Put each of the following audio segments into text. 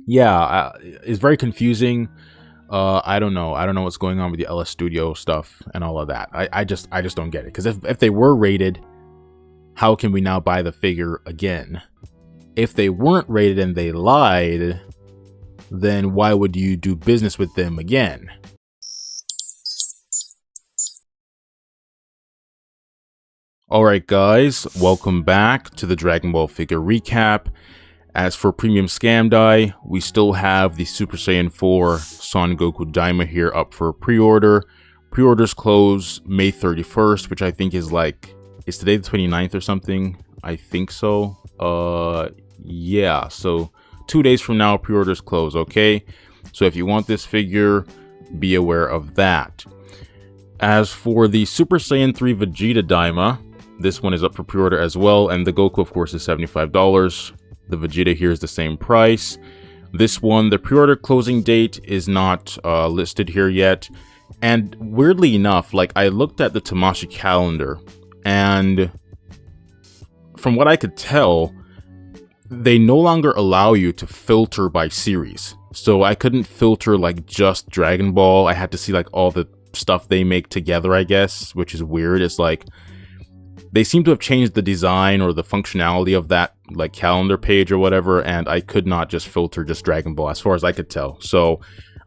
Yeah, it's very confusing. I don't know. I don't know what's going on with the LS Studio stuff and all of that. I just don't get it. Because if they were rated, how can we now buy the figure again? If they weren't rated and they lied, then why would you do business with them again? Alright guys, welcome back to the Dragon Ball figure recap. As for Premium Scam Die, we still have the Super Saiyan 4 Son Goku DAIMA here up for pre-order. Pre-orders close May 31st, which I think is is today the 29th or something? I think so. Yeah, so 2 days from now, pre-orders close, okay? So if you want this figure, be aware of that. As for the Super Saiyan 3 Vegeta DAIMA, this one is up for pre-order as well, and the Goku, of course, is $75. The Vegeta here is the same price. This one, the pre-order closing date is not listed here yet. And weirdly enough, I looked at the Tamashii calendar, and from what I could tell, they no longer allow you to filter by series. So I couldn't filter just Dragon Ball. I had to see all the stuff they make together, I guess, which is weird. It's they seem to have changed the design or the functionality of that calendar page or whatever, and I could not just filter just Dragon Ball as far as I could tell. So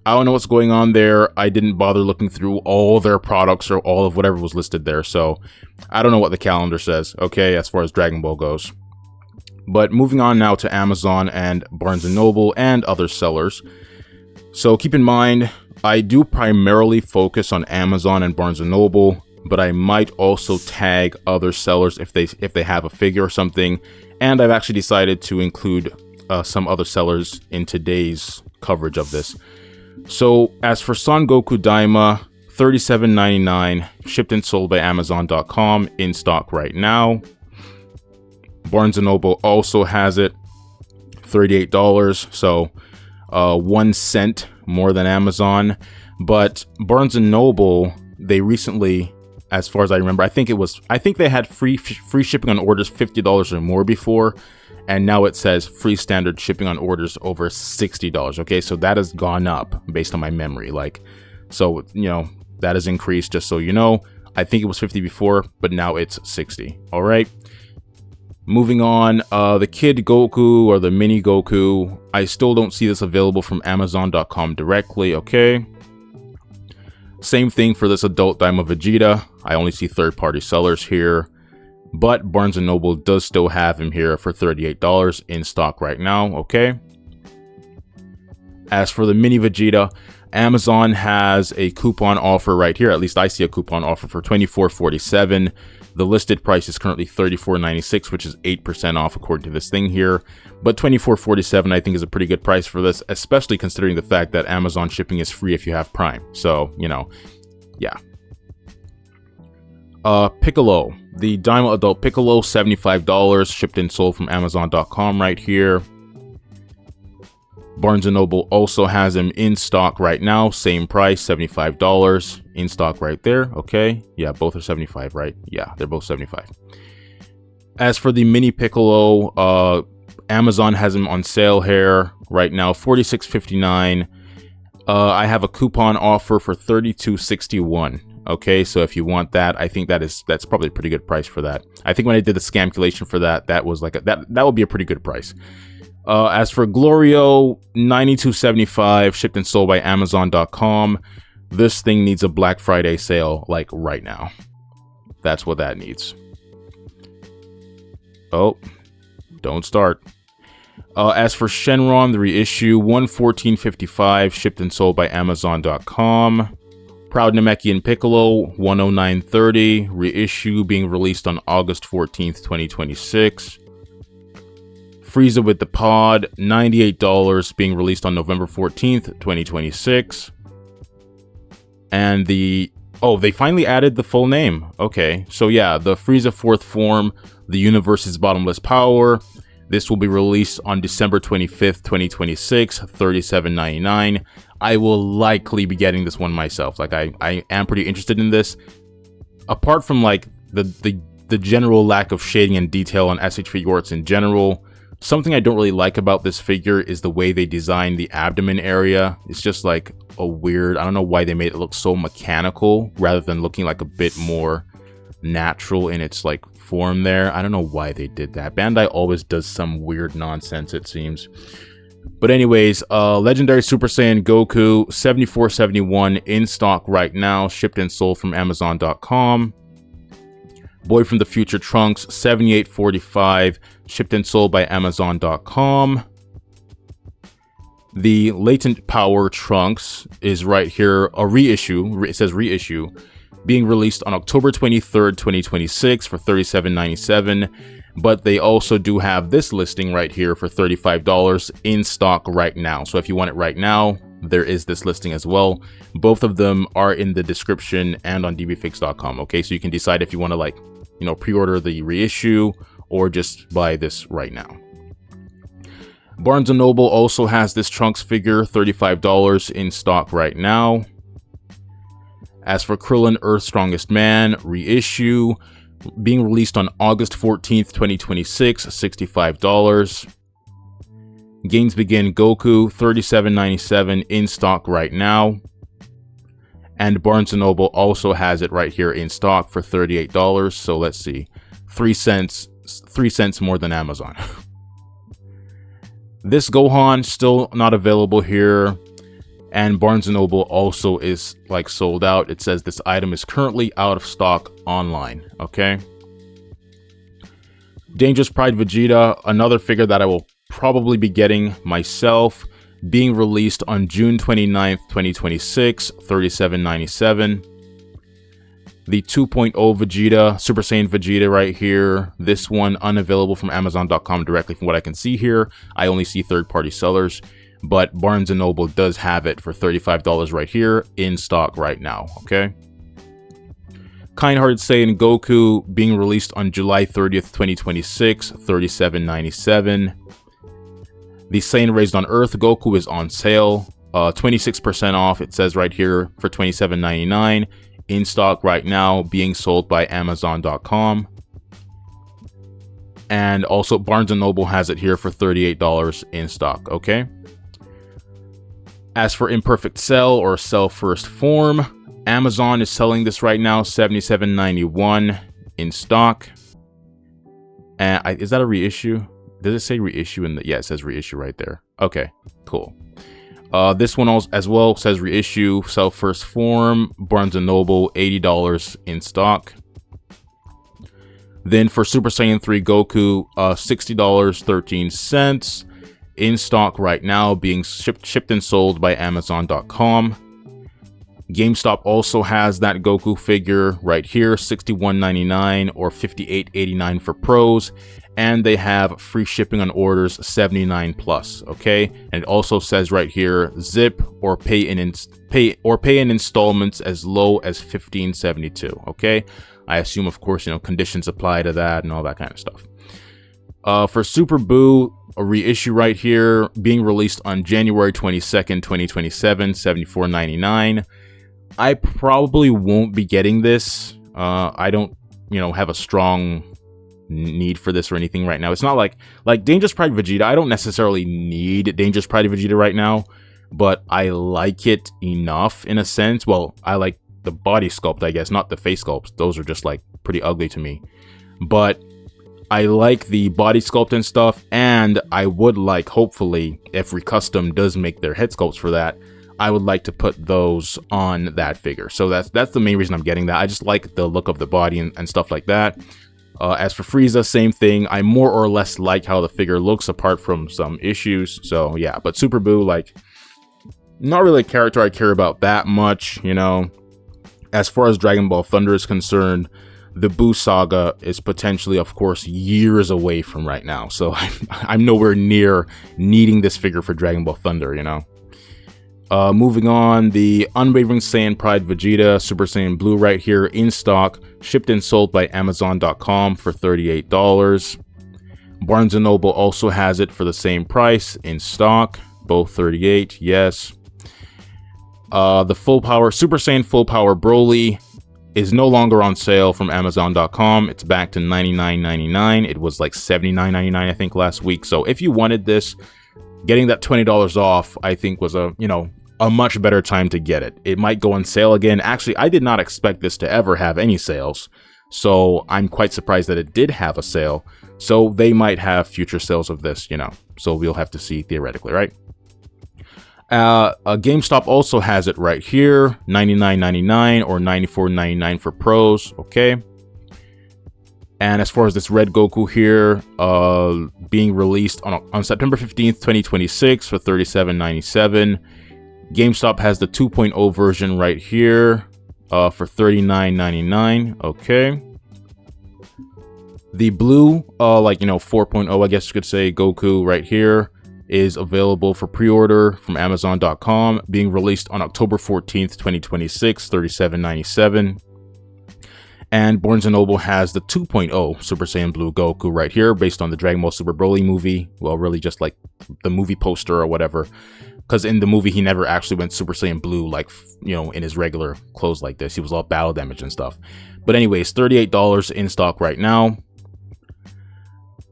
I don't know what's going on there. I didn't bother looking through all their products or all of whatever was listed there, so I don't know what the calendar says, okay, as far as Dragon Ball goes. But moving on now to Amazon and Barnes & Noble and other sellers. So keep in mind, I do primarily focus on Amazon and Barnes & Noble, but I might also tag other sellers if they have a figure or something. And I've actually decided to include some other sellers in today's coverage of this. So as for Son Goku DAIMA, $37.99, shipped and sold by Amazon.com, in stock right now. Barnes & Noble also has it, $38, so 1 cent more than Amazon. But Barnes & Noble, they recently, as far as I remember, I think they had free shipping on orders $50 or more before, and now it says free standard shipping on orders over $60. Okay, so that has gone up based on my memory. So that has increased. Just so you know, I think it was 50 before, but now it's 60. All right. Moving on, the Kid Goku or the Mini Goku, I still don't see this available from Amazon.com directly. Okay. Same thing for this adult DAIMA Vegeta. I only see third-party sellers here, but Barnes & Noble does still have him here for $38 in stock right now, okay? As for the Mini Vegeta, Amazon has a coupon offer right here. At least I see a coupon offer for $24.47. The listed price is currently $34.96, which is 8% off according to this thing here. But $24.47 I think is a pretty good price for this, especially considering the fact that Amazon shipping is free if you have Prime. So, yeah. Piccolo. The DAIMA Adult Piccolo, $75, shipped and sold from Amazon.com right here. Barnes & Noble also has him in stock right now, same price, $75, in stock right there, okay? Yeah, both are 75, right? Yeah, they're both 75. As for the Mini Piccolo, Amazon has him on sale here right now, $46.59. I have a coupon offer for $32.61. Okay, so if you want that, I think that's probably a pretty good price for that. I think when I did the scamculation for that, that was that would be a pretty good price. As for Glorio, $92.75, shipped and sold by Amazon.com. This thing needs a Black Friday sale, right now. That's what that needs. Oh, don't start. As for Shenron, the reissue, $114.55, shipped and sold by Amazon.com. Proud Namekian Piccolo, $109.30, reissue being released on August 14th, 2026. Frieza with the Pod, $98, being released on November 14th, 2026. And they finally added the full name. Okay, so yeah, the Frieza 4th form, the universe's bottomless power. This will be released on December 25th, 2026, $37.99. I will likely be getting this one myself. I am pretty interested in this. Apart from the general lack of shading and detail on SH Figuarts in general, Something I don't really like about this figure is the way they designed the abdomen area. It's just like a weird, I don't know why they made it look so mechanical rather than looking like a bit more natural in its like form there. I don't know why they did that. Bandai always does some weird nonsense, it seems. But anyways, Legendary Super Saiyan Goku 7471 in stock right now, shipped and sold from Amazon.com. Boy from the Future Trunks 7845, shipped and sold by Amazon.com. The Latent Power Trunks is right here, a reissue. It says reissue, being released on October 23rd, 2026 for $37.97. But they also do have this listing right here for $35 in stock right now. So if you want it right now, there is this listing as well. Both of them are in the description and on dbfix.com. Okay, so you can decide if you want to, like, you know, pre-order the reissue or just buy this right now. Barnes & Noble also has this Trunks figure, $35 in stock right now. As for Krillin Earth's Strongest Man reissue, being released on August 14th, 2026, $65. Games Begin Goku, $37.97 in stock right now. And Barnes & Noble also has it right here in stock for $38. So let's see, 3 cents more than Amazon. This Gohan still not available here. And Barnes & Noble also is like sold out. It says this item is currently out of stock online. Okay. Dangerous Pride Vegeta, another figure that I will probably be getting myself, being released on June 29th, 2026, $37.97. The 2.0 Vegeta, Super Saiyan Vegeta right here. This one unavailable from Amazon.com directly from what I can see here. I only see third-party sellers. But Barnes & Noble does have it for $35 right here in stock right now, okay? Kind-Hearted Saiyan Goku being released on July 30th, 2026, $37.97. The Saiyan Raised on Earth Goku is on sale, 26% off, it says right here, for $27.99. In stock right now, being sold by Amazon.com. And also Barnes & Noble has it here for $38 in stock, okay? As for Imperfect Cell or Cell First Form, Amazon is selling this right now, $77.91 in stock. And is that a reissue? Does it say reissue in the? Yeah, it says reissue right there. Okay, cool. This one also, as well, says reissue, Cell First Form, Barnes & Noble, $80 in stock. Then for Super Saiyan 3 Goku, $60.13. In stock right now, being shipped and sold by Amazon.com. GameStop also has that Goku figure right here, $61.99 or $58.89 for pros, and they have free shipping on orders 79 plus. Okay, and it also says right here, zip or pay in installments as low as $15.72. Okay, I assume, of course, you know, conditions apply to that and all that kind of stuff. For Super Boo, a reissue right here, being released on January 22nd, 2027, $74.99. I probably won't be getting this. I don't, you know, have a strong need for this or anything right now. It's not like Dangerous Pride Vegeta. I don't necessarily need Dangerous Pride Vegeta right now, but I like it enough in a sense. Well, I like the body sculpt, I guess, not the face sculpts. Those are just like pretty ugly to me. But I like the body sculpt and stuff, and I would like, hopefully, if Recustom does make their head sculpts for that, I would like to put those on that figure. So that's the main reason I'm getting that. I just like the look of the body and stuff like that. As for Frieza, same thing. I more or less like how the figure looks apart from some issues. So yeah, but Super Boo, like, not really a character I care about that much, you know. As far as Dragon Ball Thunder is concerned, the Boo saga is potentially, of course, years away from right now. So I'm nowhere near needing this figure for Dragon Ball Thunder, you know. Moving on, the Unwavering Saiyan Pride Vegeta Super Saiyan Blue right here in stock, shipped and sold by Amazon.com for $38. Barnes & Noble also has it for the same price in stock, both $38, yes. The Full Power Super Saiyan Full Power Broly is no longer on sale from Amazon.com. It's back to $99.99. It was like $79.99, I think, last week. So if you wanted this, getting that $20 off, I think, was a much better time to get it. It might go on sale again. Actually, I did not expect this to ever have any sales, so I'm quite surprised that it did have a sale. So they might have future sales of this, so we'll have to see theoretically, right? GameStop also has it right here, $99.99 or $94.99 for pros. Okay. And as far as this red Goku here, being released on September 15th, 2026 for $37.97. GameStop has the 2.0 version right here for $39.99. Okay. The blue, 4.0, I guess you could say, Goku right here is available for pre-order from Amazon.com, being released on October 14th, 2026, $37.97. And Barnes & Noble has the 2.0 Super Saiyan Blue Goku right here, based on the Dragon Ball Super Broly movie. Well, really just like the movie poster or whatever. Because in the movie, he never actually went Super Saiyan Blue, like, in his regular clothes like this. He was all battle damage and stuff. But anyways, $38 in stock right now.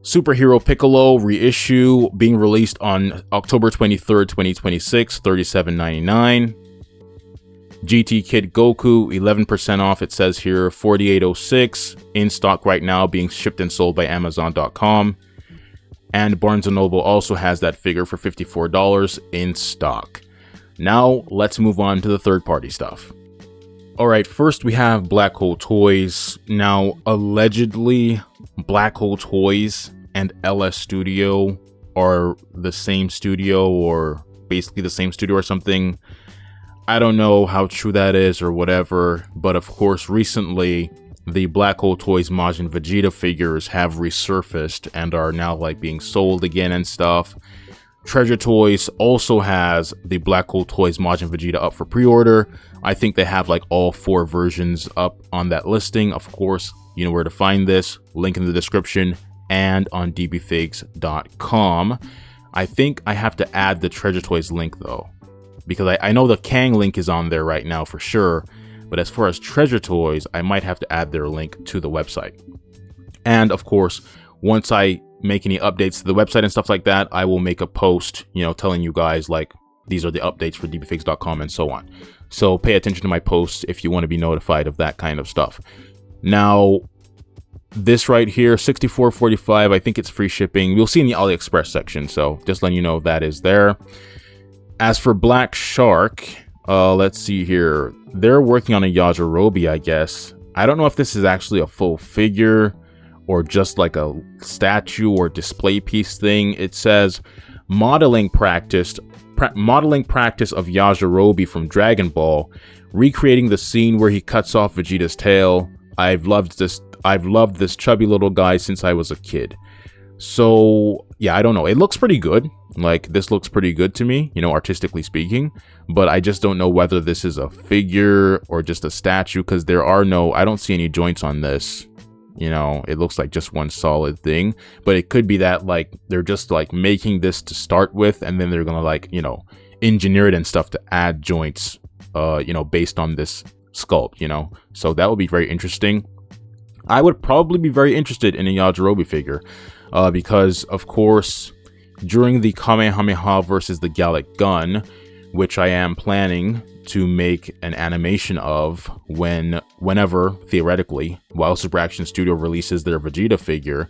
Superhero Piccolo reissue being released on October 23rd, 2026, $37.99. GT Kid Goku, 11% off, it says here, $48.06. In stock right now, being shipped and sold by Amazon.com. And Barnes & Noble also has that figure for $54 in stock. Now, let's move on to the third-party stuff. Alright, first we have Black Hole Toys. Now, allegedly, Black Hole Toys and LS Studio are the same studio, or basically the same studio or something. I don't know how true that is or whatever, but of course recently the Black Hole Toys Majin Vegeta figures have resurfaced and are now like being sold again and stuff. Treasure Toys also has the Black Hole Toys Majin Vegeta up for pre-order. I think they have like all 4 versions up on that listing. Of course, you know where to find this, link in the description and on dbfigs.com. I think I have to add the Treasure Toys link though, because I know the Kang link is on there right now for sure, but as far as Treasure Toys, I might have to add their link to the website. And of course, once I make any updates to the website and stuff like that, I will make a post, telling you guys like these are the updates for dbfigs.com and so on. So pay attention to my posts if you want to be notified of that kind of stuff. Now, this right here, $64.45, I think it's free shipping. We'll see in the AliExpress section, so just letting you know that is there. As for Black Shark, let's see here. They're working on a Yajirobe, I guess. I don't know if this is actually a full figure or just like a statue or display piece thing. It says modeling practice of Yajirobe from Dragon Ball, recreating the scene where he cuts off Vegeta's tail. I've loved this chubby little guy since I was a kid. So yeah, I don't know. It looks pretty good. Like, this looks pretty good to me, artistically speaking, but I just don't know whether this is a figure or just a statue, because I don't see any joints on this. It looks like just one solid thing, but it could be that like they're just like making this to start with, and then they're gonna like, engineer it and stuff to add joints, based on this sculpt, so that would be very interesting. I would probably be very interested in a Yajirobe figure, because of course, during the Kamehameha versus the Gallic Gun, which I am planning to make an animation of whenever, theoretically, while Super Action Studio releases their Vegeta figure,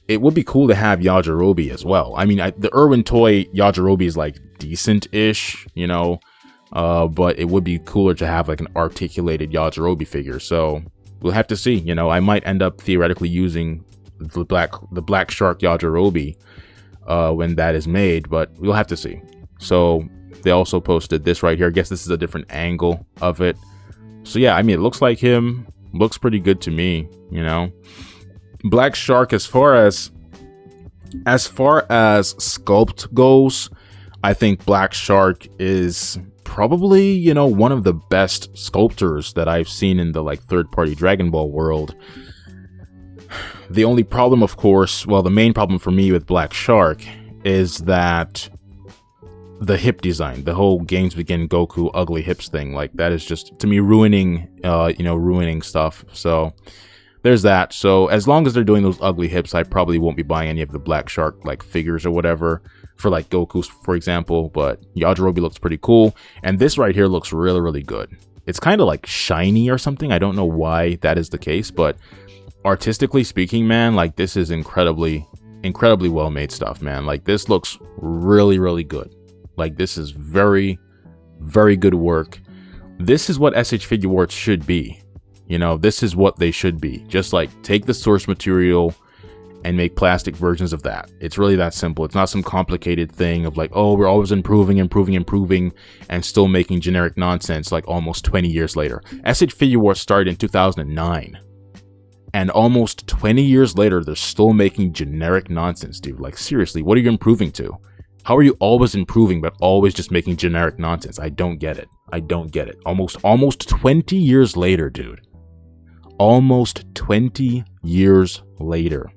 it would be cool to have Yajirobe as well. I mean, the Irwin toy Yajirobe is like decent-ish, but it would be cooler to have like an articulated Yajirobe figure. So we'll have to see. I might end up theoretically using the Black Shark Yajirobe when that is made, but we'll have to see. So they also posted this right here. I guess this is a different angle of it. So yeah, I mean, it looks like him. Looks pretty good to me, Black Shark, as far as sculpt goes, I think Black Shark is probably, one of the best sculptors that I've seen in the like third-party Dragon Ball world. The only problem, of course, well, the main problem for me with Black Shark is that the hip design, the whole Games Begin Goku ugly hips thing, like that is just, to me, ruining, ruining stuff. So there's that. So as long as they're doing those ugly hips, I probably won't be buying any of the Black Shark like figures or whatever for like Goku, for example. But Yajirobe looks pretty cool, and this right here looks really, really good. It's kind of like shiny or something. I don't know why that is the case, but artistically speaking, man, like this is incredibly well made stuff, man. Like this looks really, really good. Like this is very, very good work. This is what SH Figuarts should be. You know, this is what they should be. Just like take the source material and make plastic versions of that. It's really that simple. It's not some complicated thing of like, oh, we're always improving, and still making generic nonsense like almost 20 years later. SH Figuarts started in 2009. And almost 20 years later, they're still making generic nonsense, dude. Like, seriously, what are you improving to? How are you always improving, but always just making generic nonsense? I don't get it. I don't get it. Almost 20 years later, dude. Almost 20 years later.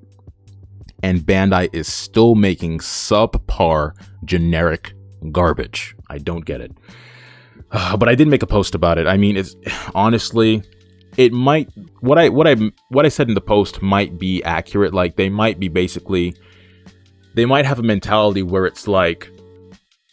And Bandai is still making subpar generic garbage. I don't get it. But I did make a post about it. I mean, it's honestly, it might, what I said in the post might be accurate. Like they might be basically, they might have a mentality where it's like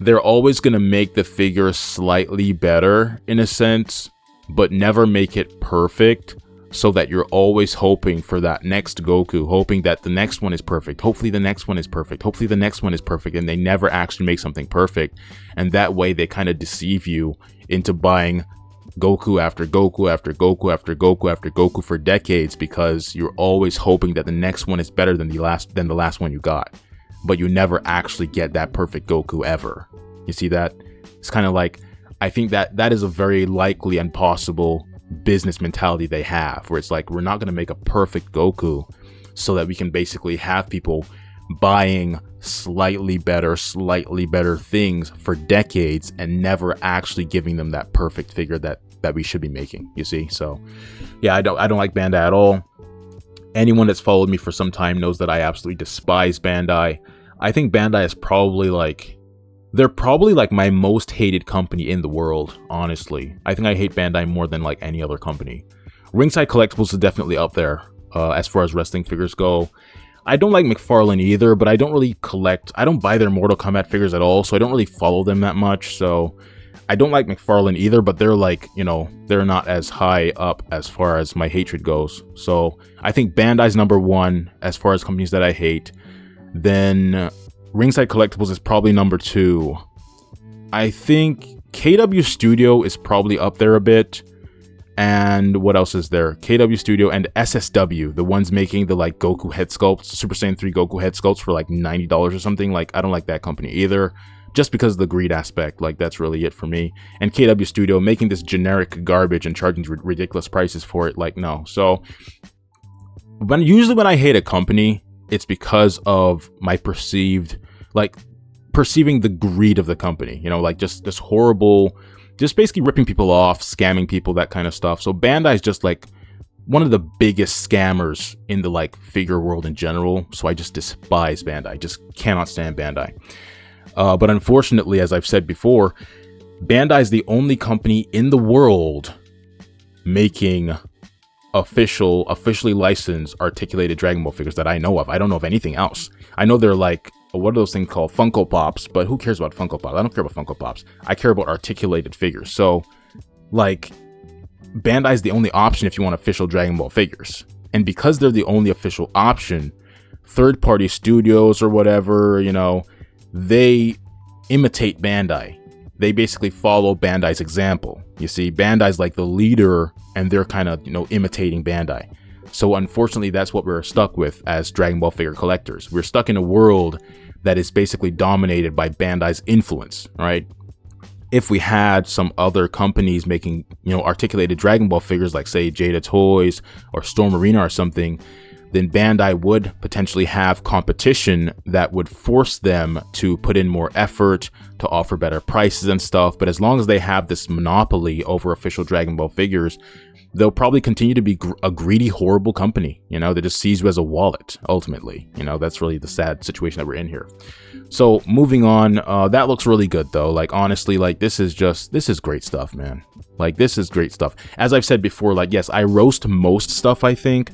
they're always going to make the figure slightly better in a sense, but never make it perfect, so that you're always hoping for that next Goku, hoping that the next one is perfect. Hopefully the next one is perfect. Hopefully the next one is perfect. And they never actually make something perfect. And that way they kind of deceive you into buying Goku after Goku after Goku after Goku after Goku for decades, because you're always hoping that the next one is better than the last one you got. But you never actually get that perfect Goku ever. You see that? It's kind of like, I think that is a very likely and possible business mentality they have, where it's like, we're not going to make a perfect Goku so that we can basically have people buying slightly better things for decades and never actually giving them that perfect figure that we should be making, you see? So yeah, I don't like Bandai at all. Anyone that's followed me for some time knows that I absolutely despise Bandai. I think Bandai is probably like, they're probably like my most hated company in the world, honestly. I think I hate Bandai more than like any other company. Ringside Collectibles is definitely up there as far as wrestling figures go. I don't like McFarlane either, but I don't really I don't buy their Mortal Kombat figures at all, so I don't really follow them that much. So I don't like McFarlane either, but they're like, you know, they're not as high up as far as my hatred goes. So I think Bandai's number one as far as companies that I hate. Then Ringside Collectibles is probably number two. I think KW Studio is probably up there a bit. And what else is there? KW Studio and SSW, the ones making the like Goku Headsculpts, Super Saiyan 3 Goku Headsculpts for like $90 or something. Like, I don't like that company either, just because of the greed aspect. Like, that's really it for me. And KW Studio making this generic garbage and charging ridiculous prices for it. Like, no. So usually when I hate a company, it's because of my perceiving the greed of the company, you know, like just this horrible, just basically ripping people off, scamming people, that kind of stuff. So Bandai is just like one of the biggest scammers in the like figure world in general. So I just despise Bandai. Just cannot stand Bandai. But unfortunately, as I've said before, Bandai is the only company in the world making officially licensed articulated Dragon Ball figures that I know of. I don't know of anything else. I know they're like, what are those things called? Funko Pops, but who cares about Funko Pops? I don't care about Funko Pops. I care about articulated figures. So, like, Bandai is the only option if you want official Dragon Ball figures. And because they're the only official option, third-party studios or whatever, you know, they imitate Bandai. They basically follow Bandai's example. You see, Bandai's like the leader, and they're kind of, you know, imitating Bandai. So unfortunately, that's what we're stuck with as Dragon Ball figure collectors. We're stuck in a world that is basically dominated by Bandai's influence, right? If we had some other companies making, you know, articulated Dragon Ball figures, like say Jada Toys or Storm Arena or something, then Bandai would potentially have competition that would force them to put in more effort, to offer better prices and stuff. But as long as they have this monopoly over official Dragon Ball figures, they'll probably continue to be a greedy, horrible company, you know, that just sees you as a wallet, ultimately. You know, that's really the sad situation that we're in here. So moving on, that looks really good though. Like, honestly, like, this is great stuff, man. Like, this is great stuff. As I've said before, like, yes, I roast most stuff, I think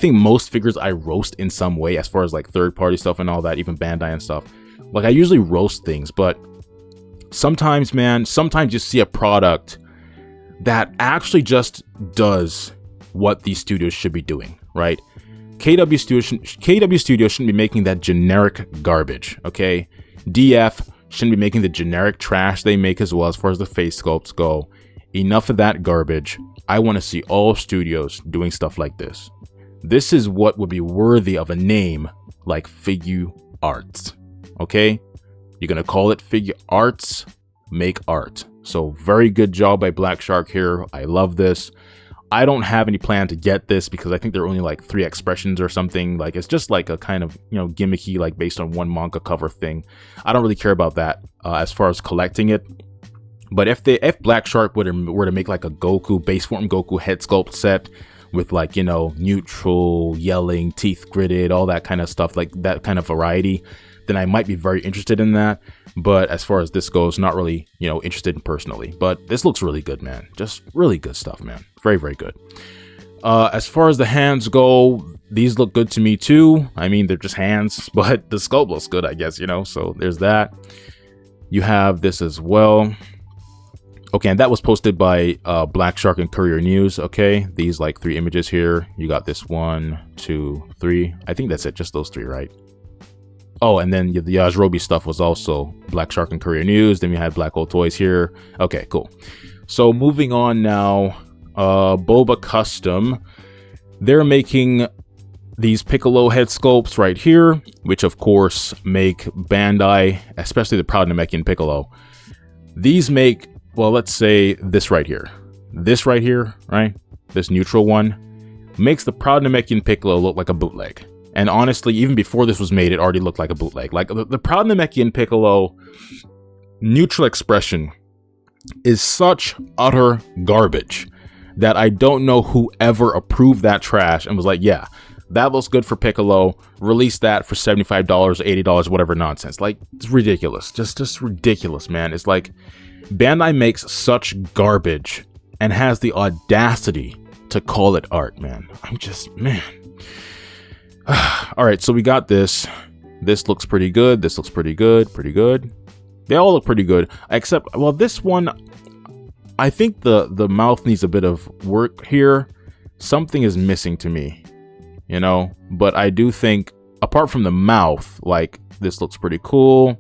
most figures I roast in some way, as far as like third-party stuff and all that, even Bandai and stuff. Like, I usually roast things, but sometimes, man, sometimes you see a product that actually just does what these studios should be doing, right? KW Studio shouldn't be making that generic garbage, okay? DF shouldn't be making the generic trash they make as well, as far as the face sculpts go. Enough of that garbage. I want to see all studios doing stuff like this. This is what would be worthy of a name like Figuarts, okay? You're gonna call it Figuarts, make art. So very good job by Black Shark here. I love this. I don't have any plan to get this because I think there are only like 3 expressions or something. Like, it's just like a kind of, you know, gimmicky, like based on one manga cover thing. I don't really care about that as far as collecting it. But if Black Shark were to make like a Goku, base form Goku head sculpt set with, like, you know, neutral, yelling, teeth gritted, all that kind of stuff, like that kind of variety, then I might be very interested in that. But as far as this goes, not really, you know, interested in personally. But this looks really good, man. Just really good stuff, man. Very, very good. As far as the hands go, these look good to me too. I mean, they're just hands, but the sculpt looks good, I guess, you know. So there's that. You have this as well. Okay, and that was posted by Black Shark and Courier News. Okay, these like 3 images here. You got this 1, 2, 3. I think that's it, just those 3, right? Oh, and then the Yajirobe stuff was also Black Shark and Courier News. Then we had Black Hole Toys here. Okay, cool. So moving on now, Boba Custom. They're making these Piccolo head sculpts right here, which of course make Bandai, especially the Proud Namekian Piccolo. These make, well, let's say this right here. This right here, right? This neutral one makes the Proud Namekian Piccolo look like a bootleg. And honestly, even before this was made, it already looked like a bootleg. Like, the Proud Namekian Piccolo neutral expression is such utter garbage that I don't know who ever approved that trash and was like, yeah, that looks good for Piccolo. Release that for $75, $80, whatever nonsense. Like, it's ridiculous. Just ridiculous, man. It's like Bandai makes such garbage and has the audacity to call it art, man. I'm just, man. All right, so we got this. This looks pretty good. This looks pretty good. Pretty good. They all look pretty good, except, well, this one, I think the mouth needs a bit of work here. Something is missing to me, you know. But I do think, apart from the mouth, like, this looks pretty cool.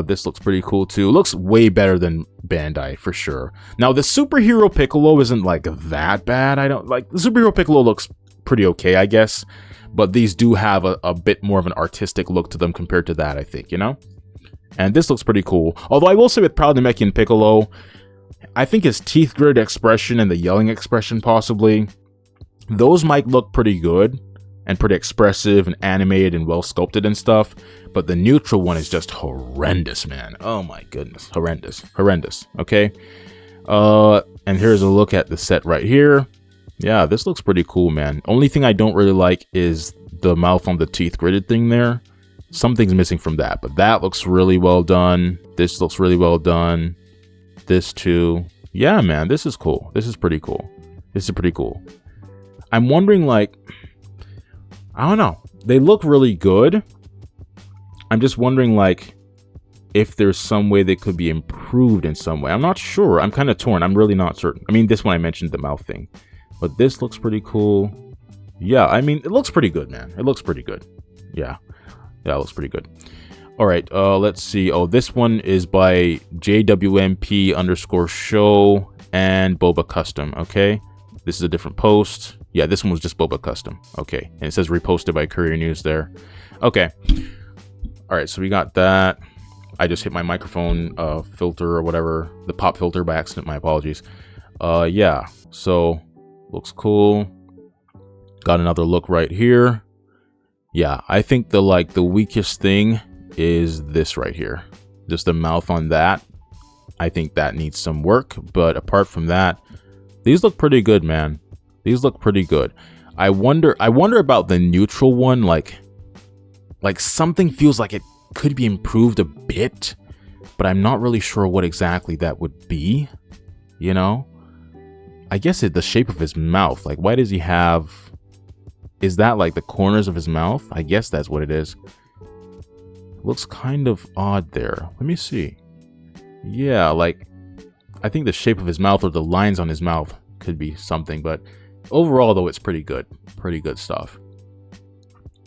This looks pretty cool too. It looks way better than Bandai for sure. Now, the Superhero Piccolo isn't like that bad. I don't like the Superhero Piccolo looks pretty okay, I guess. But these do have a bit more of an artistic look to them compared to that, I think, you know? And this looks pretty cool. Although I will say with Proud Namekian Piccolo, I think his teeth grit expression and the yelling expression possibly, those might look pretty good and pretty expressive and animated and well sculpted and stuff. But the neutral one is just horrendous, man. Oh my goodness. Horrendous. Horrendous. Okay. And here's a look at the set right here. Yeah, this looks pretty cool, man. Only thing I don't really like is the mouth on the teeth gritted thing there. Something's missing from that, but that looks really well done. This looks really well done. This too. Yeah, man, this is cool. This is pretty cool. This is pretty cool. I'm wondering, like, I don't know. They look really good. I'm just wondering, like, if there's some way they could be improved in some way. I'm not sure. I'm kind of torn. I'm really not certain. I mean, this one I mentioned the mouth thing. But this looks pretty cool. Yeah, I mean, it looks pretty good, man. It looks pretty good. Yeah. Yeah, it looks pretty good. All right, let's see. Oh, this one is by JWMP_show and Boba Custom, okay? This is a different post. Yeah, this one was just Boba Custom. Okay, and it says reposted by Courier News there. Okay. All right, so we got that. I just hit my microphone filter or whatever. The pop filter by accident. My apologies. Yeah, so... looks cool. Got another look right here. Yeah, I think the weakest thing is this right here. Just the mouth on that. I think that needs some work, but apart from that, these look pretty good, man. These look pretty good. I wonder about the neutral one, like something feels like it could be improved a bit, but I'm not really sure what exactly that would be, you know? I guess the shape of his mouth, like why does he have, is that like the corners of his mouth? I guess that's what it is. Looks kind of odd there. Let me see. Yeah, like I think the shape of his mouth or the lines on his mouth could be something, but overall though, it's pretty good. Pretty good stuff.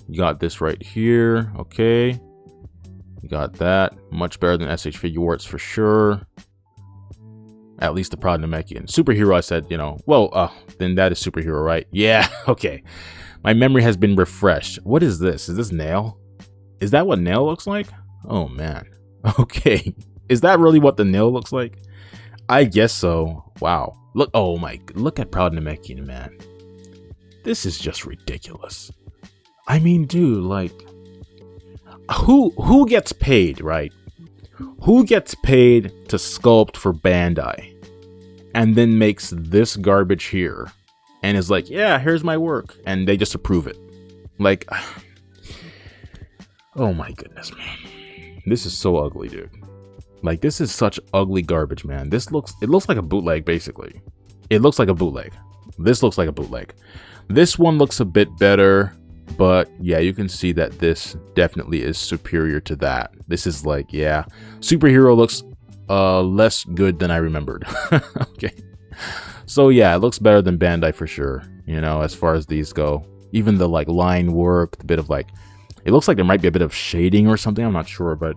You got this right here. Okay. You got that. Much better than SH Figuarts for sure. At least the Proud Namekian. Superhero, I said, you know, well, then that is superhero, right? Yeah, okay. My memory has been refreshed. What is this? Is this Nail? Is that what Nail looks like? Oh, man. Okay. Is that really what the Nail looks like? I guess so. Wow. Look, oh my, look at Proud Namekian, man. This is just ridiculous. I mean, dude, like, who gets paid, right? Who gets paid to sculpt for Bandai and then makes this garbage here and is like, yeah, here's my work, and they just approve it? Like, oh my goodness, man. This is so ugly, dude. Like, this is such ugly garbage, man. It looks like a bootleg, basically. It looks like a bootleg. This looks like a bootleg. This one looks a bit better, but yeah, you can see that this definitely is superior to that. This is like, yeah, superhero looks less good than I remembered. Okay. So yeah, it looks better than Bandai for sure, you know, as far as these go. Even the like line work, the bit of like, it looks like there might be a bit of shading or something, I'm not sure, but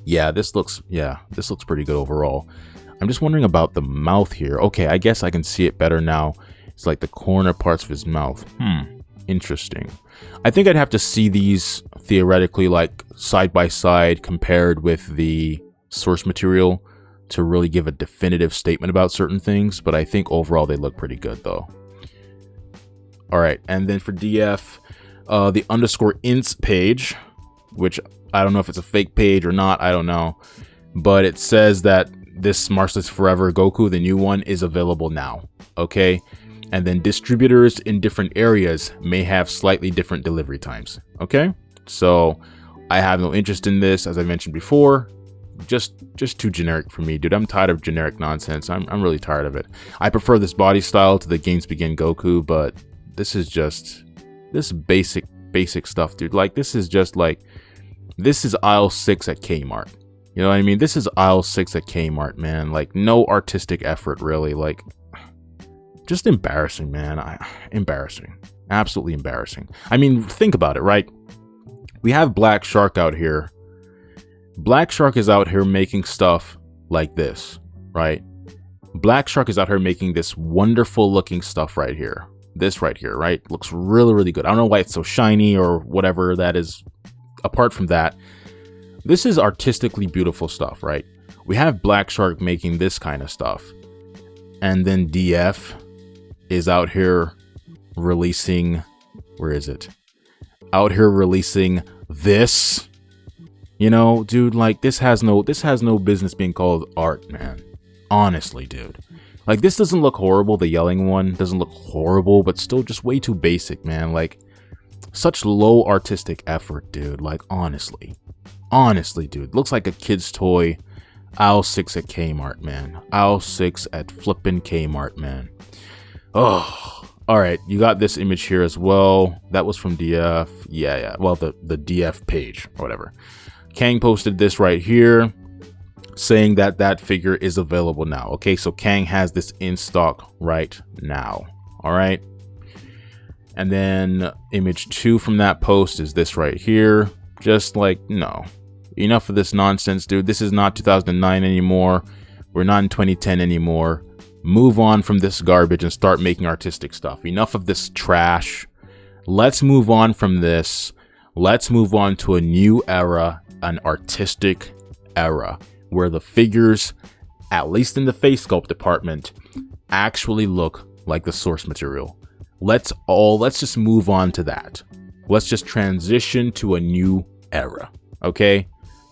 yeah, this looks pretty good overall. I'm just wondering about the mouth here. Okay, I guess I can see it better now. It's like the corner parts of his mouth. Interesting. I think I'd have to see these theoretically like side by side compared with the source material to really give a definitive statement about certain things, but I think overall they look pretty good though. All right, and then for DF, the _ints page, which I don't know if it's a fake page or not, I don't know, but it says that this Martialist Forever Goku, the new one, is available now. Okay. And then distributors in different areas may have slightly different delivery times. Okay, so I have no interest in this, as I mentioned before. Just too generic for me, dude. I'm tired of generic nonsense. I'm really tired of it. I prefer this body style to the Games Begin Goku, but this is just this basic stuff, dude. Like, this is just like, this is aisle 6 at Kmart. You know what I mean? This is aisle 6 at Kmart, man. Like, no artistic effort, really. Like, just embarrassing, man. Embarrassing. Absolutely embarrassing. I mean, think about it, right? We have Black Shark out here. Black Shark is out here making stuff like this, right? Black Shark is out here making this wonderful looking stuff right here. This right here, right? Looks really, really good. I don't know why it's so shiny or whatever that is. Apart from that, this is artistically beautiful stuff, right? We have Black Shark making this kind of stuff. And then DF is out here releasing, where is it? Out here releasing this. You know, dude, like, this has no business being called art, man. Honestly, dude. Like, this doesn't look horrible. The yelling one doesn't look horrible, but still just way too basic, man. Like, such low artistic effort, dude. Like, honestly. Honestly, dude. Looks like a kid's toy. Aisle 6 at Kmart, man. Aisle 6 at flippin' Kmart, man. Oh, all right. You got this image here as well. That was from DF. Yeah. Well, the DF page or whatever. Kang posted this right here saying that that figure is available now. Okay, so Kang has this in stock right now. All right. And then image 2 from that post is this right here. Just like, no. Enough of this nonsense, dude. This is not 2009 anymore. We're not in 2010 anymore. Move on from this garbage and start making artistic stuff. Enough of this trash. Let's move on from this. Let's move on to a new era, an artistic era, where the figures, at least in the face sculpt department, actually look like the source material. let's just move on to that. Let's just transition to a new era, okay?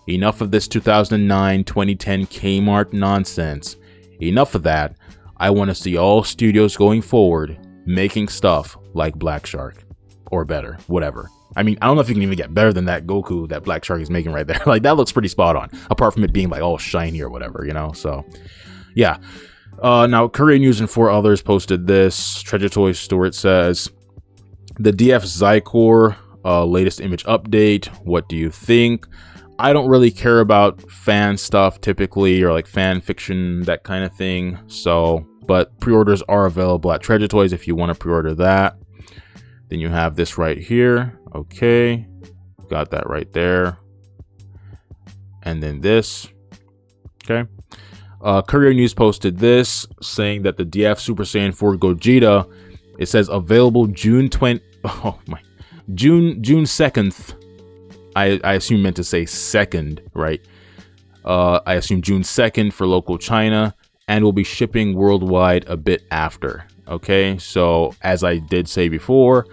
Enough of this 2009, 2010 Kmart nonsense. Enough of that. I want to see all studios going forward making stuff like Black Shark or better, whatever. I mean, I don't know if you can even get better than that Goku that Black Shark is making right there. Like, that looks pretty spot on, apart from it being like all shiny or whatever, you know? So, yeah. Now, Korean News and 4 others posted this. Treasure Toy Store, it says, the DF Xicor latest image update. What do you think? I don't really care about fan stuff typically, or like fan fiction, that kind of thing. So, but pre-orders are available at Treasure Toys if you want to pre-order that. Then you have this right here. Okay, got that right there. And then this. Okay. Courier News posted this, saying that the DF Super Saiyan 4 Gogeta, it says available June 2nd. I assume meant to say 2nd, right? I assume June 2nd for local China, and will be shipping worldwide a bit after. Okay, so as I did say before,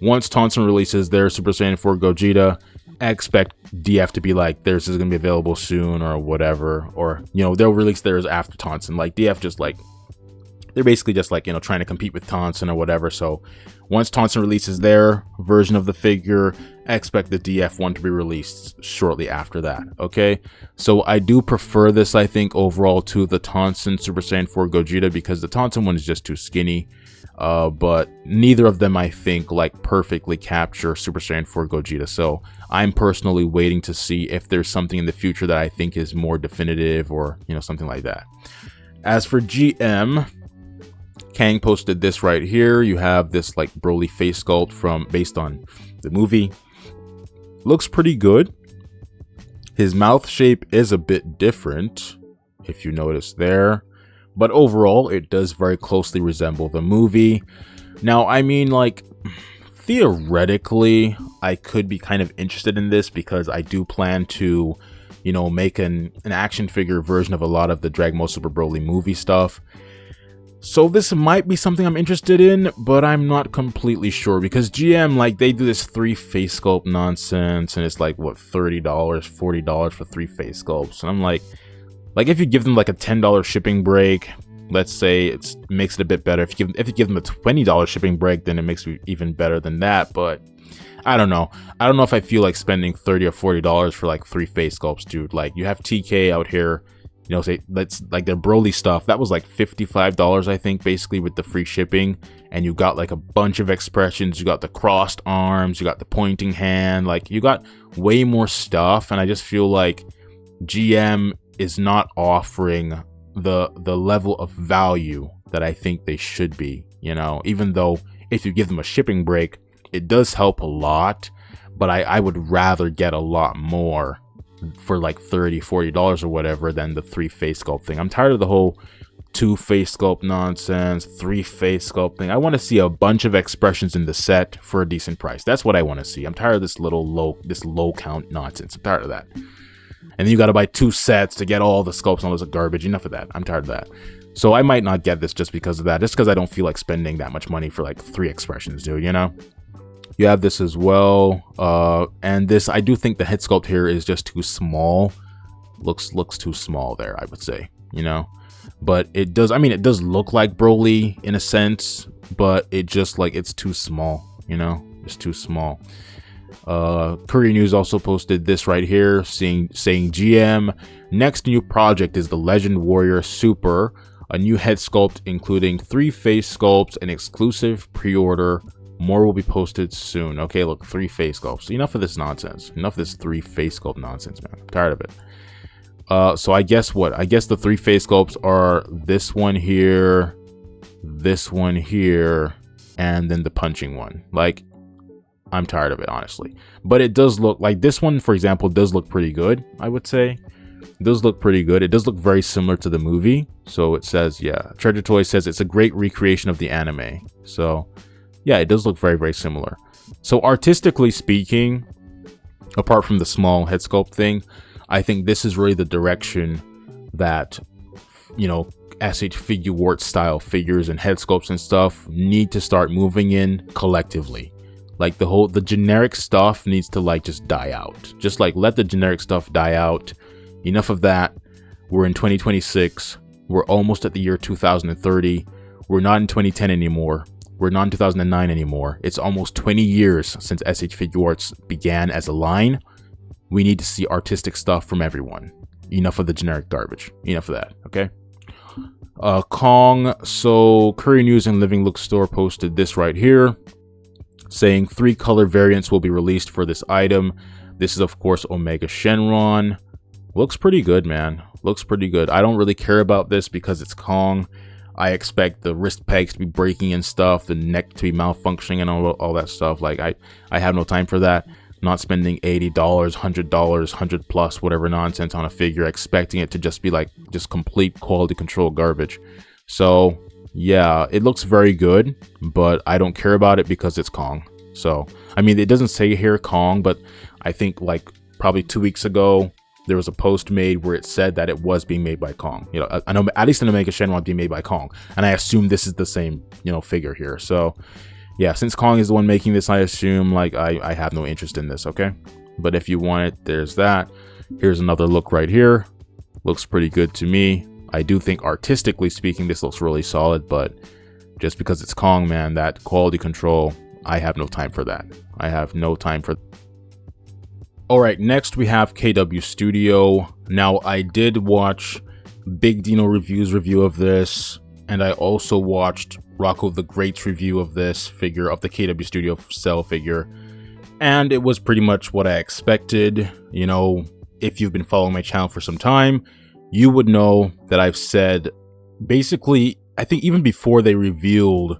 once Tonsen releases their Super Saiyan 4 Gogeta, I expect DF to be like, theirs is going to be available soon or whatever. Or, you know, they'll release theirs after Tonsen. Like, DF just like, they're basically just like, you know, trying to compete with Tonsen or whatever. So once Tonsen releases their version of the figure, I expect the DF one to be released shortly after that. Okay, so I do prefer this, I think, overall to the Tonsen Super Saiyan 4 Gogeta, because the Tonsen one is just too skinny. But neither of them, I think, like perfectly capture Super Saiyan 4 Gogeta. So I'm personally waiting to see if there's something in the future that I think is more definitive, or, you know, something like that. As for GM, Kang posted this right here. You have this like Broly face sculpt based on the movie. Looks pretty good. His mouth shape is a bit different, if you notice there. But overall, it does very closely resemble the movie. Now, I mean, like, theoretically, I could be kind of interested in this, because I do plan to, you know, make an action figure version of a lot of the Dragon Ball Super Broly movie stuff. So this might be something I'm interested in, but I'm not completely sure, because GM, like, they do this 3 face sculpt nonsense, and it's like, what, $30, $40 for 3 face sculpts. And I'm like, if you give them like a $10 shipping break, let's say, it makes it a bit better. If you give them a $20 shipping break, then it makes it even better than that. But I don't know. I don't know if I feel like spending $30 or $40 for like 3 face sculpts, dude. Like, you have TK out here, you know, say that's like their Broly stuff. That was like $55, I think, basically, with the free shipping. And you got like a bunch of expressions. You got the crossed arms, you got the pointing hand, like you got way more stuff. And I just feel like GM is not offering the level of value that I think they should be, you know, even though if you give them a shipping break, it does help a lot, but I would rather get a lot more for like $30, $40 or whatever than the 3 face sculpt thing. I'm tired of the whole 2 face sculpt nonsense, 3 face sculpt thing. I want to see a bunch of expressions in the set for a decent price. That's what I want to see. I'm tired of this low count nonsense. I'm tired of that. And then you got to buy 2 sets to get all the sculpts and all this garbage. Enough of that. I'm tired of that. So I might not get this just because of that. Just because I don't feel like spending that much money for like 3 expressions, dude, you know? You have this as well. And this, I do think the head sculpt here is just too small. Looks too small there, I would say, you know? But it does, I mean, it does look like Broly in a sense, but it just like, it's too small, you know? It's too small. Courier News also posted this right here, saying GM, next new project is the Legend Warrior Super, a new head sculpt including 3 face sculpts, an exclusive pre-order. More will be posted soon. Okay, look, 3 face sculpts. Enough of this nonsense. Enough of this 3 face sculpt nonsense, man. I'm tired of it. So I guess what? I guess the 3 face sculpts are this one here, and then the punching one. Like, I'm tired of it, honestly. But it does look like this one, for example, does look pretty good, I would say. It does look pretty good. It does look very similar to the movie. So it says, yeah, Treasure Toy says it's a great recreation of the anime. So yeah, it does look very, very similar. So artistically speaking, apart from the small head sculpt thing, I think this is really the direction that, you know, SH Figuarts style figures and head sculpts and stuff need to start moving in collectively. Like the generic stuff needs to like just die out. Just like let the generic stuff die out. Enough of that. We're in 2026. We're almost at the year 2030. We're not in 2010 anymore. We're not in 2009 anymore. It's almost 20 years since SH Figuarts began as a line. We need to see artistic stuff from everyone. Enough of the generic garbage. Enough of that, okay? Kong. So Courier News and Living Look Store posted this right here, saying 3 color variants will be released for this item. This is, of course, Omega Shenron. Looks pretty good, man. Looks pretty good. I don't really care about this because it's Kong. I expect the wrist pegs to be breaking and stuff, the neck to be malfunctioning and all that stuff. Like, I have no time for that. Not spending $80, $100, 100 plus, whatever nonsense on a figure, expecting it to just be like, just complete quality control garbage. So, yeah, it looks very good, but I don't care about it because it's Kong. So, I mean, it doesn't say here Kong, but I think like probably 2 weeks ago, there was a post made where it said that it was being made by Kong. You know, I know at least an Omega Shenron being made by Kong, and I assume this is the same, you know, figure here. So, yeah, since Kong is the one making this, I assume like I have no interest in this, okay? But if you want it, there's that. Here's another look right here. Looks pretty good to me. I do think artistically speaking, this looks really solid, but just because it's Kong, man, that quality control, I have no time for that. I have no time for. All right, next we have KW Studio. Now, I did watch Big Dino Review's review of this, and I also watched Rocco the Great's review of this figure, of the KW Studio Cell figure, and it was pretty much what I expected. You know, if you've been following my channel for some time, you would know that I've said, basically, I think even before they revealed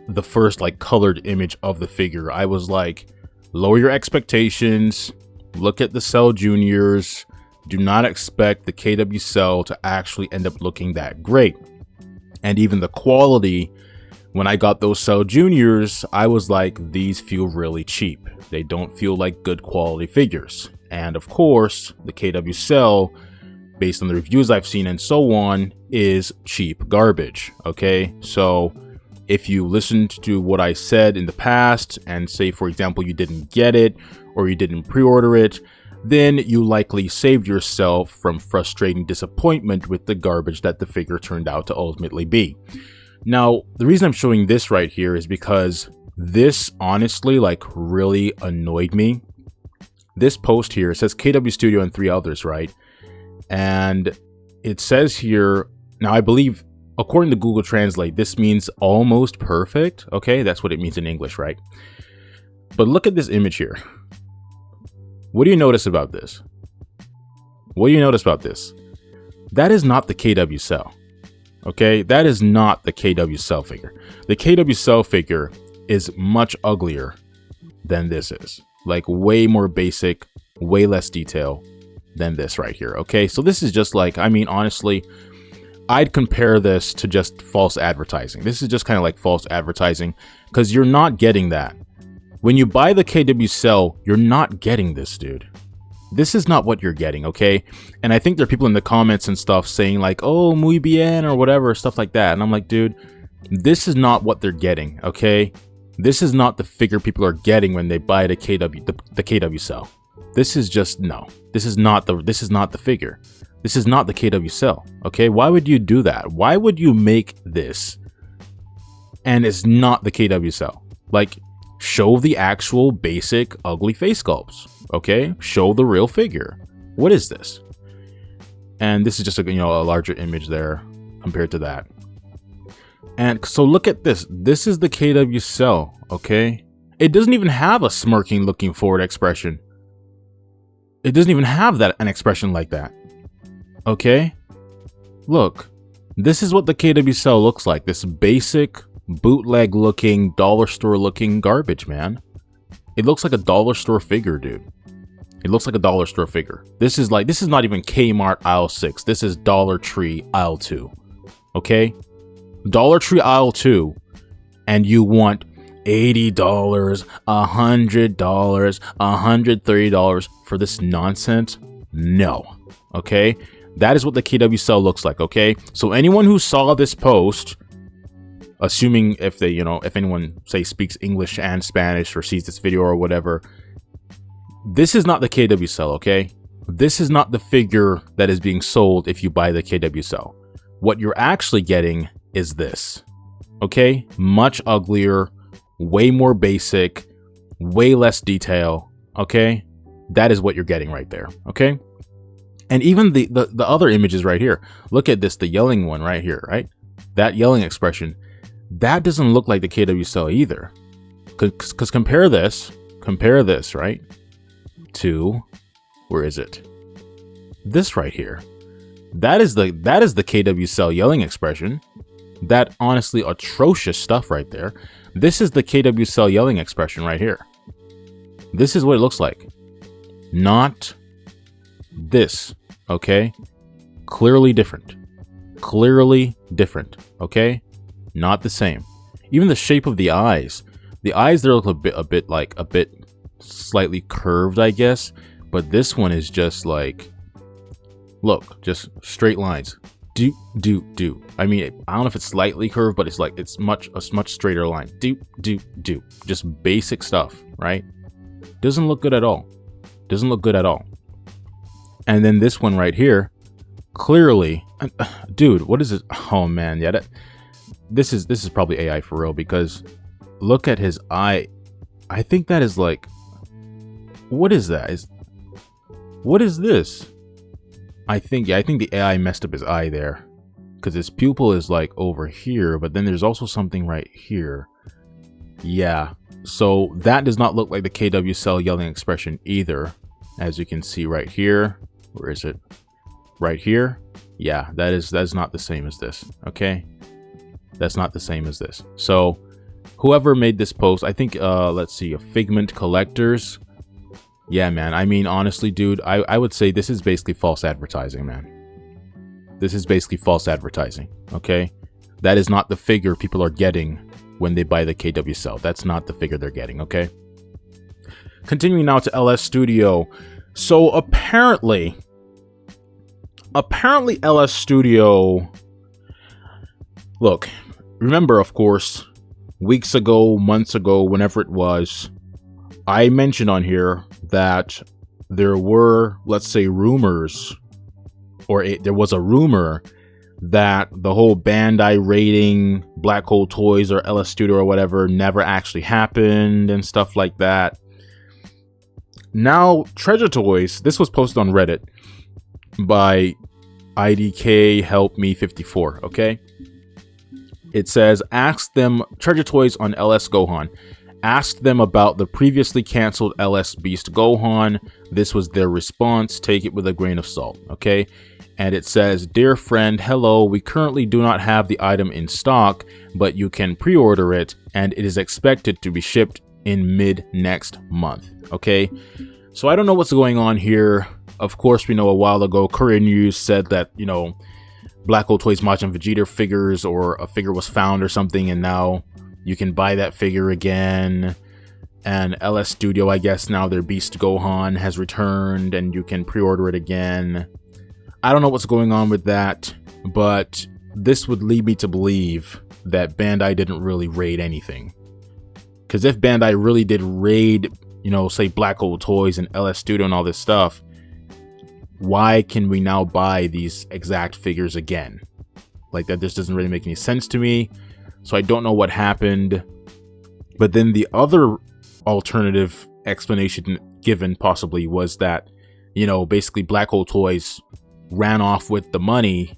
the first like colored image of the figure, I was like, lower your expectations, look at the Cell Juniors, do not expect the KW Cell to actually end up looking that great. And even the quality, when I got those Cell Juniors, I was like, these feel really cheap. They don't feel like good quality figures. And of course, the KW Cell, based on the reviews I've seen and so on, is cheap garbage, okay? So if you listened to what I said in the past and say, for example, you didn't get it or you didn't pre-order it, then you likely saved yourself from frustrating disappointment with the garbage that the figure turned out to ultimately be. Now, the reason I'm showing this right here is because this honestly like really annoyed me. This post here, it says KW Studio and 3 others, right? And it says here, now I believe, according to Google Translate, this means almost perfect. Okay, that's what it means in English, right? But look at this image here. What do you notice about this? What do you notice about this? That is not the KW Cell. Okay, that is not the KW Cell figure. The KW Cell figure is much uglier than this is. Like way more basic, way less detail than this right here. Okay, so this is just like, I mean, honestly, I'd compare this to just false advertising. This is just kind of like false advertising because you're not getting that. When you buy the KW Cell, you're not getting this, dude. This is not what you're getting, okay? And I think there are people in the comments and stuff saying like, oh, muy bien or whatever, stuff like that. And I'm like, dude, this is not what they're getting, okay? This is not the figure people are getting when they buy the KW Cell. This is just, no. This is not the figure. This is not the KW Cell, okay? Why would you do that? Why would you make this and it's not the KW Cell? Like, show the actual basic ugly face sculpts, okay? Show the real figure. What is this? And this is just a, you know, a larger image there compared to that. And so look at this. This is the KW Cell, okay? It doesn't even have a smirking looking forward expression. It doesn't even have an expression like that. Okay? Look. This is what the KW Cell looks like. This basic bootleg looking, dollar store looking garbage, man. It looks like a dollar store figure, dude. It looks like a dollar store figure. This is not even Kmart aisle 6. This is Dollar Tree aisle 2. Okay? Dollar Tree aisle 2, and you want $80, $100, $130 for this nonsense? No. Okay? That is what the KW cell looks like, okay? So anyone who saw this post, assuming if they, if anyone, say, speaks English and Spanish or sees this video or whatever, this is not the KW cell, okay? This is not the figure that is being sold if you buy the KW cell. What you're actually getting is this, okay? Much uglier, way more basic, way less detail, okay? That is what you're getting right there, okay? And even the other images right here. Look at this, the yelling one right here, right? That yelling expression. That doesn't look like the KW cell either. Because compare this, right? To, where is it? This right here. That is the KW cell yelling expression. That honestly atrocious stuff right there. This is the KW cell yelling expression right here. This is what it looks like. Not this, okay? Clearly different. Clearly different, okay? Not the same. Even the shape of the eyes. The eyes there look a bit slightly curved, I guess. But this one is just like, look, just straight lines. Do. I mean, I don't know if it's slightly curved, but it's like, it's a much straighter line. Do. Just basic stuff, right? Doesn't look good at all. Doesn't look good at all. And then this one right here, clearly, dude, what is this? Oh man, yeah, this is probably AI for real, because look at his eye. I think that is like, what is that? What is this? I think the AI messed up his eye there, because his pupil is like over here, but then there's also something right here. Yeah, so that does not look like the KW cell yelling expression either, as you can see right here. Where is it? Right here. Yeah, that's not the same as this, okay? That's not the same as this. So whoever made this post, I think, let's see, a Figment Collectors. Yeah, man, I mean, honestly, dude, I would say this is basically false advertising, man. This is basically false advertising, okay? That is not the figure people are getting when they buy the KW cell. That's not the figure they're getting, okay? Continuing now to LS Studio. So apparently LS Studio, look, remember, of course, weeks ago, months ago, whenever it was, I mentioned on here that there were, let's say, rumors, or there was a rumor that the whole Bandai raiding Black Hole Toys or LS Studio or whatever never actually happened and stuff like that. Now, Treasure Toys, this was posted on Reddit by IDK Help Me 54, okay? It says, ask them, Treasure Toys on LS Gohan, asked them about the previously canceled LS Beast Gohan. This was their response. Take it with a grain of salt, okay? And it says, dear friend, hello, we currently do not have the item in stock, but you can pre-order it, and it is expected to be shipped in mid next month, okay? So I don't know what's going on here. Of course, we know a while ago, Korean News said that, Black Hole Toys Majin Vegeta figures, or a figure was found or something, and now you can buy that figure again. And LS Studio, I guess now their Beast Gohan has returned and you can pre-order it again. I don't know what's going on with that, but this would lead me to believe that Bandai didn't really raid anything. Because if Bandai really did raid, say Black Hole Toys and LS Studio and all this stuff, why can we now buy these exact figures again? Like, that just doesn't really make any sense to me. So I don't know what happened. But then the other alternative explanation given possibly was that, basically Black Hole Toys ran off with the money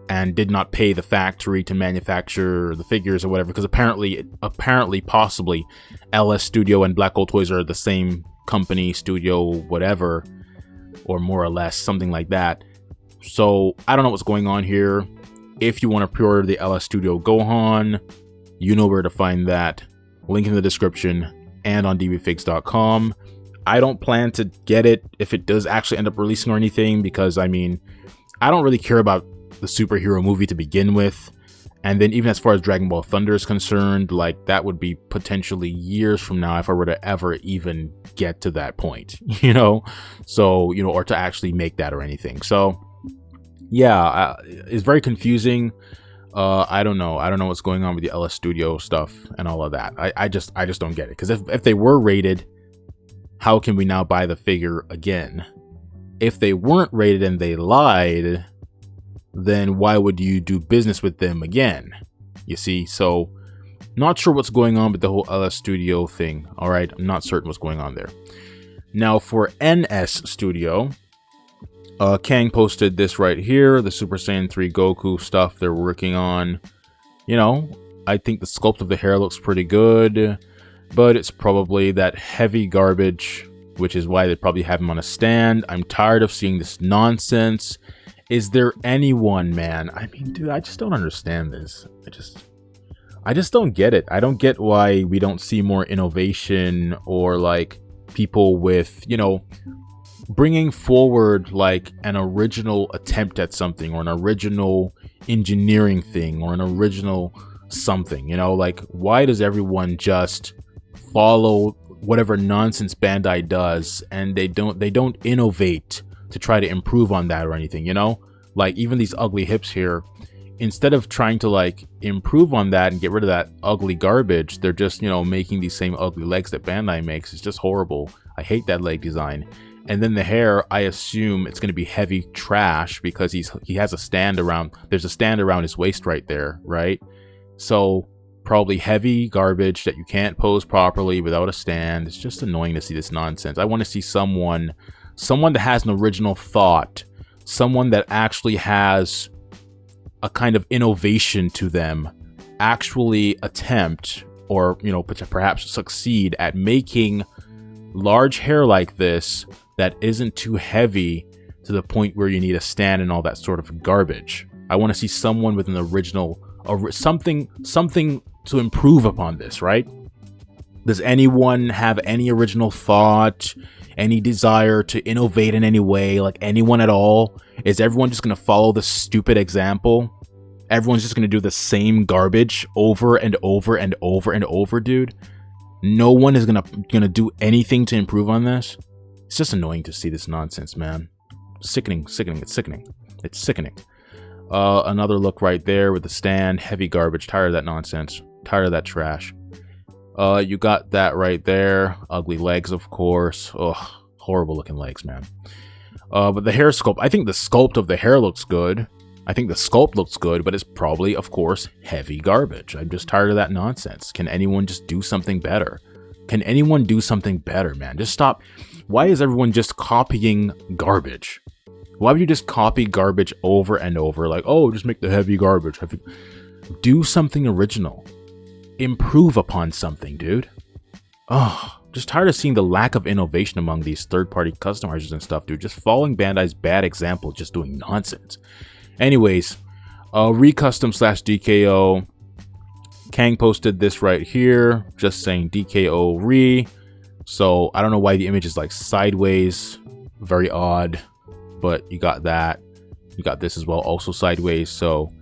and did not pay the factory to manufacture the figures or whatever, because apparently possibly LS Studio and Black Hole Toys are the same company, studio, whatever, or more or less something like that. So I don't know what's going on here. If you want to pre-order the LS Studio Gohan, you know where to find that. Link in the description and on dbfigs.com. I don't plan to get it if it does actually end up releasing or anything, because I mean, I don't really care about the superhero movie to begin with. And then even as far as Dragon Ball Thunder is concerned, like, that would be potentially years from now if I were to ever even get to that point, so, or to actually make that or anything. So Yeah, it's very confusing. I don't know. I don't know what's going on with the LS Studio stuff and all of that. I just don't get it. Because if they were rated, how can we now buy the figure again? If they weren't rated and they lied, then why would you do business with them again? You see, so not sure what's going on with the whole LS Studio thing. All right, I'm not certain what's going on there. Now for NS Studio, Kang posted this right here, the Super Saiyan 3 Goku stuff they're working on. You know, I think the sculpt of the hair looks pretty good, but it's probably that heavy garbage, which is why they probably have him on a stand. I'm tired of seeing this nonsense. Is there anyone, man? I mean, dude, I just don't understand this. I just don't get it. I don't get why we don't see more innovation or like people with, you know, bringing forward like an original attempt at something or an original engineering thing or an original something, you know, like why does everyone just follow whatever nonsense Bandai does and they don't innovate to try to improve on that or anything, you know? Like even these ugly hips here, instead of trying to like improve on that and get rid of that ugly garbage, they're just, you know, making these same ugly legs that Bandai makes. It's just horrible. I hate that leg design. And then the hair, I assume it's going to be heavy trash because he has a stand around, there's a stand around his waist right there, right? So probably heavy garbage that you can't pose properly without a stand. It's just annoying to see this nonsense. I want to see someone that has an original thought, someone that actually has a kind of innovation to them, actually attempt or, you know, perhaps succeed at making large hair like this that isn't too heavy to the point where you need a stand and all that sort of garbage. I want to see someone with an original, something to improve upon this, right? Does anyone have any original thought, any desire to innovate in any way, like anyone at all? Is everyone just going to follow the stupid example? Everyone's just going to do the same garbage over and over and over and over, dude? No one is gonna do anything to improve on this? It's just annoying to see this nonsense, man. Sickening, it's sickening. It's sickening. Another look right there with the stand, heavy garbage. Tired of that nonsense. Tired of that trash. You got that right there. Ugly legs, of course. Ugh, horrible looking legs, man. But the hair sculpt, I think the sculpt of the hair looks good. I think the sculpt looks good, but it's probably, of course, heavy garbage. I'm just tired of that nonsense. Can anyone just do something better? Can anyone do something better, man? Just stop. Why is everyone just copying garbage? Why would you just copy garbage over and over? Like, oh, just make the heavy garbage. Do something original. Improve upon something, dude. Oh, just tired of seeing the lack of innovation among these third-party customizers and stuff, dude. Just following Bandai's bad example, just doing nonsense. Anyways, Recustom / DKO. Kang posted this right here, just saying DKO Re. So I don't know why the image is like sideways. Very odd. But you got that. You got this as well, also sideways. So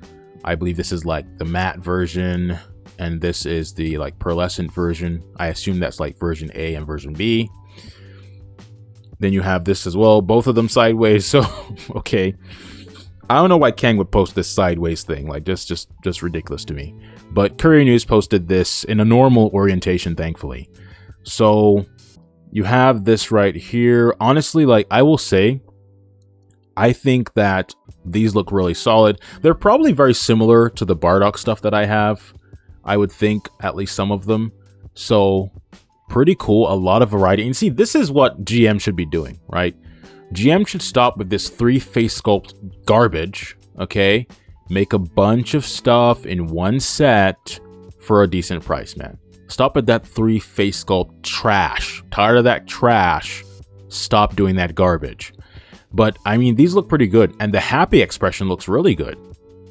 I believe this is like the matte version. And this is the like pearlescent version. I assume that's like version A and version B. Then you have this as well. Both of them sideways. So, okay. I don't know why Kang would post this sideways thing. Like, just ridiculous to me. But Courier News posted this in a normal orientation, thankfully. So, you have this right here. Honestly, like, I will say, I think that these look really solid. They're probably very similar to the Bardock stuff that I have. I would think, at least some of them. So, pretty cool. A lot of variety. And see, this is what GM should be doing, right? GM should stop with this 3 face sculpt garbage, okay? Make a bunch of stuff in one set for a decent price, man. Stop with that 3 face sculpt trash. Tired of that trash. Stop doing that garbage. But, I mean, these look pretty good. And the happy expression looks really good.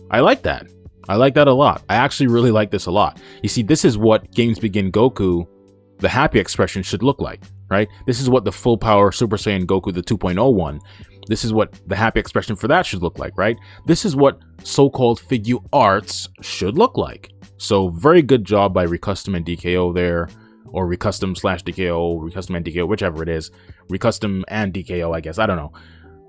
I like that. I like that a lot. I actually really like this a lot. You see, this is what Games Begin Goku, the happy expression, should look like. Right? This is what the full power Super Saiyan Goku, the 2.0 one, this is what the happy expression for that should look like, right? This is what so-called Figuarts should look like. So very good job by Recustom and DKO there, or Recustom / DKO, Recustom and DKO, whichever it is. Recustom and DKO, I guess. I don't know.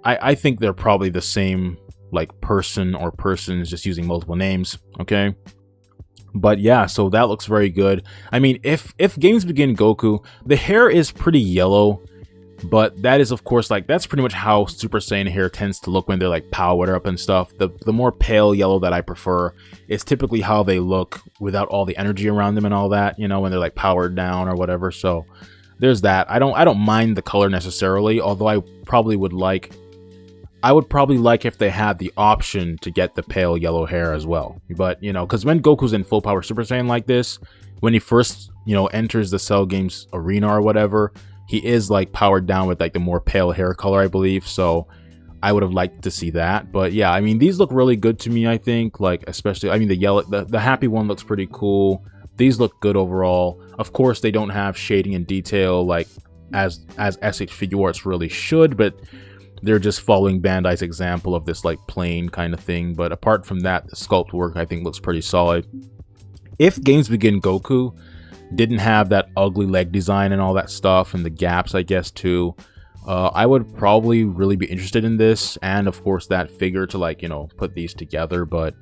I think they're probably the same like person or persons, just using multiple names. Okay. But yeah, so that looks very good. I mean, if Games Begin Goku, the hair is pretty yellow, but that is, of course, like, that's pretty much how Super Saiyan hair tends to look when they're like powered up and stuff. The more pale yellow that I prefer is typically how they look without all the energy around them and all that, you know, when they're like powered down or whatever. So there's that. I don't mind the color necessarily, although I would probably like if they had the option to get the pale yellow hair as well. But, you know, because when Goku's in full power Super Saiyan like this, when he first, you know, enters the Cell Games arena or whatever, he is like powered down with like the more pale hair color, I believe. So I would have liked to see that. But yeah, I mean, these look really good to me, I think. Like, especially, I mean, the yellow, the happy one looks pretty cool. These look good overall. Of course, they don't have shading and detail like as SH Figuarts really should, but they're just following Bandai's example of this like plain kind of thing. But apart from that, the sculpt work I think looks pretty solid. If Games Begin Goku didn't have that ugly leg design and all that stuff, and the gaps, I guess, too, I would probably really be interested in this, and of course that figure to, like, you know, put these together. But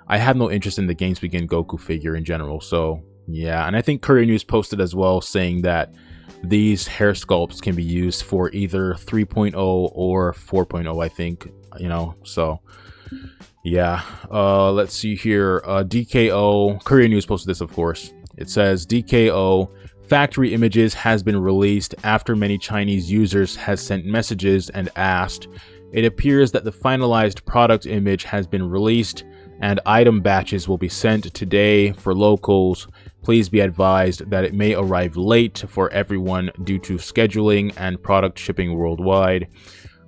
I have no interest in the Games Begin Goku figure in general. So yeah, and I think Korea News posted as well saying that these hair sculpts can be used for either 3.0 or 4.0, I think, you know. So yeah, let's see here. DKO, Korea News posted this, of course. It says, DKO factory images has been released after many Chinese users has sent messages and asked. It appears that the finalized product image has been released and item batches will be sent today for locals. Please be advised that it may arrive late for everyone due to scheduling and product shipping worldwide.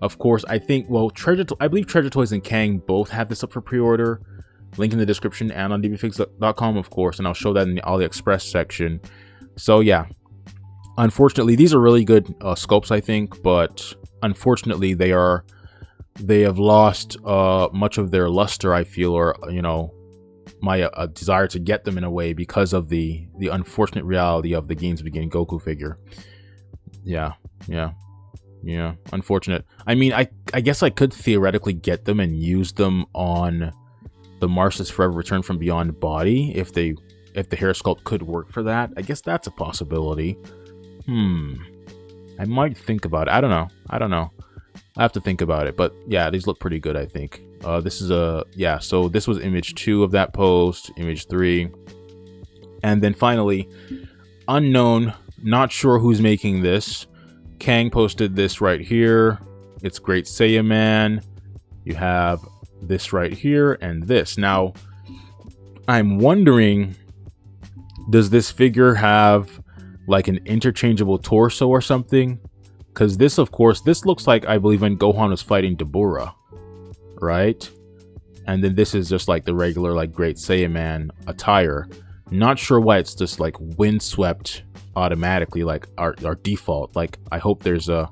Of course, I think, well, I believe Treasure Toys and Kang both have this up for pre-order. Link in the description and on dbfigs.com, of course, and I'll show that in the AliExpress section. So yeah, unfortunately, these are really good sculpts, I think, but unfortunately, they have lost much of their luster, I feel, or, you know, my desire to get them in a way because of the unfortunate reality of the Games Begin Goku figure. Yeah, unfortunate. I mean, I guess I could theoretically get them and use them on the Martialist Forever Return from Beyond body if the hair sculpt could work for that. I guess that's a possibility. I might think about it. I don't know. I have to think about it, but yeah, these look pretty good, I think. This is so this was image 2 of that post, image 3. And then finally, unknown, not sure who's making this. Kang posted this right here. It's Great Saiyan Man. You have this right here and this. Now, I'm wondering, does this figure have like an interchangeable torso or something? Because this, of course, this looks like, I believe, when Gohan was fighting Dabura, right? And then this is just like the regular, like, Great Saiyan Man attire. Not sure why it's just like windswept automatically, like our default. Like, I hope there's a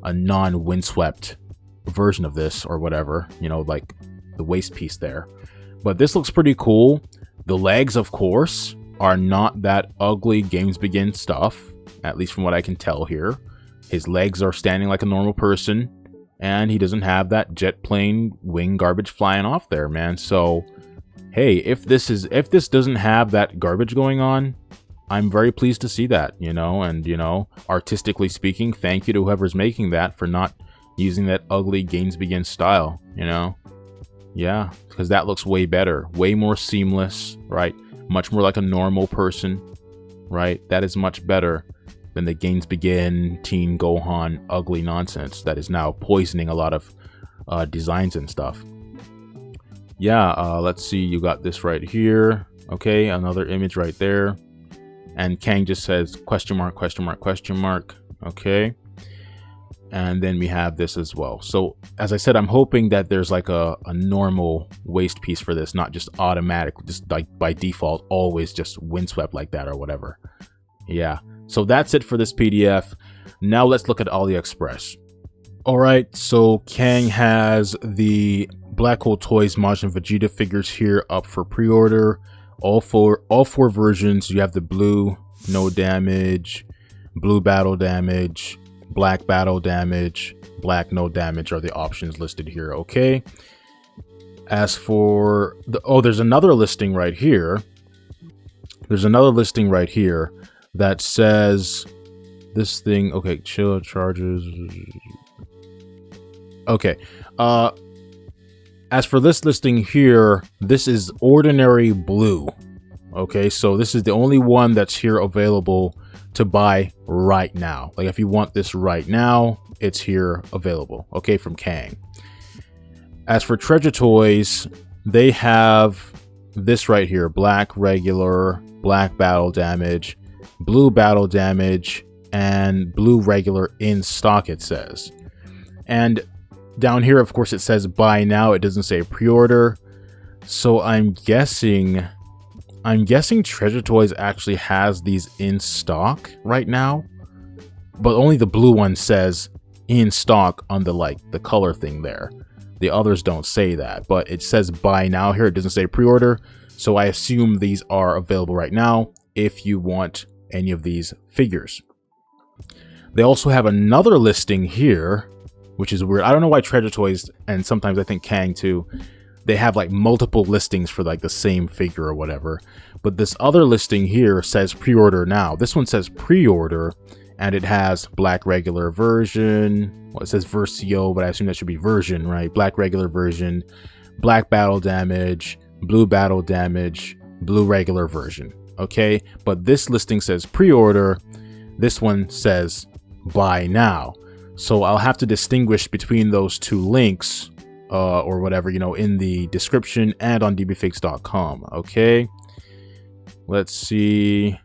non-windswept version of this or whatever, you know, like the waist piece there. But this looks pretty cool. The legs, of course, are not that ugly Games Begin stuff, at least from what I can tell here. His legs are standing like a normal person, and he doesn't have that jet plane wing garbage flying off there, man. So hey, if this doesn't have that garbage going on, I'm very pleased to see that, you know. And, you know, artistically speaking, thank you to whoever's making that for not using that ugly Games Begin style, you know. Yeah, because that looks way better, way more seamless, right? Much more like a normal person, right? That is much better than the Games Begin Teen Gohan ugly nonsense that is now poisoning a lot of designs and stuff. Yeah, let's see, you got this right here. Okay, another image right there. And Kang just says question mark, question mark, question mark. Okay. And then we have this as well. So as I said, I'm hoping that there's like a normal waist piece for this, not just automatic, just like by default, always just windswept like that or whatever. Yeah. So that's it for this PDF. Now let's look at AliExpress. All right. So Kang has the Black Hole Toys Majin Vegeta figures here up for pre-order. All four versions. You have the blue, no damage, blue battle damage, black battle damage, black no damage are the options listed here. Okay. As for the, oh, there's another listing right here. There's another listing right here that says this thing. Okay, chill charges. Okay. As for this listing here, this is ordinary blue. Okay, so this is the only one that's here available to buy right now. Like if you want this right now, it's here available. Okay, from Kang. As for Treasure Toys, they have this right here: black regular, black battle damage, blue battle damage, and blue regular in stock, it says. And down here, of course, it says buy now. It doesn't say pre-order. So I'm guessing Treasure Toys actually has these in stock right now, but only the blue one says in stock on the the color thing there. The others don't say that, but it says buy now here. It doesn't say pre-order. So I assume these are available right now if you want any of these figures. They also have another listing here, which is weird. I don't know why Treasure Toys, and sometimes I think Kang too, they have like multiple listings for like the same figure or whatever. But this other listing here says pre-order now. This one says pre-order, and it has black regular version. Well, it says Versio, but I assume that should be version, right? Black regular version, black battle damage, blue battle damage, blue regular version. Okay, but this listing says pre-order. This one says buy now. So I'll have to distinguish between those two links or whatever, you know, in the description and on dbfigs.com. Okay, let's see.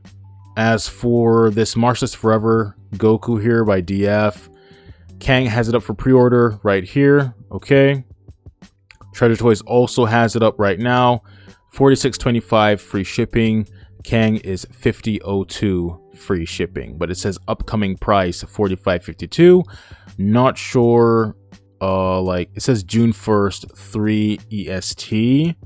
As for this Martialist Forever Goku here by DF, Kang has it up for pre-order right here. Okay, Treasure Toys also has it up right now, $46.25 free shipping. Kang is $50.02 free shipping, but it says upcoming price $45.52. Not sure. Like it says June 1st 3 EST,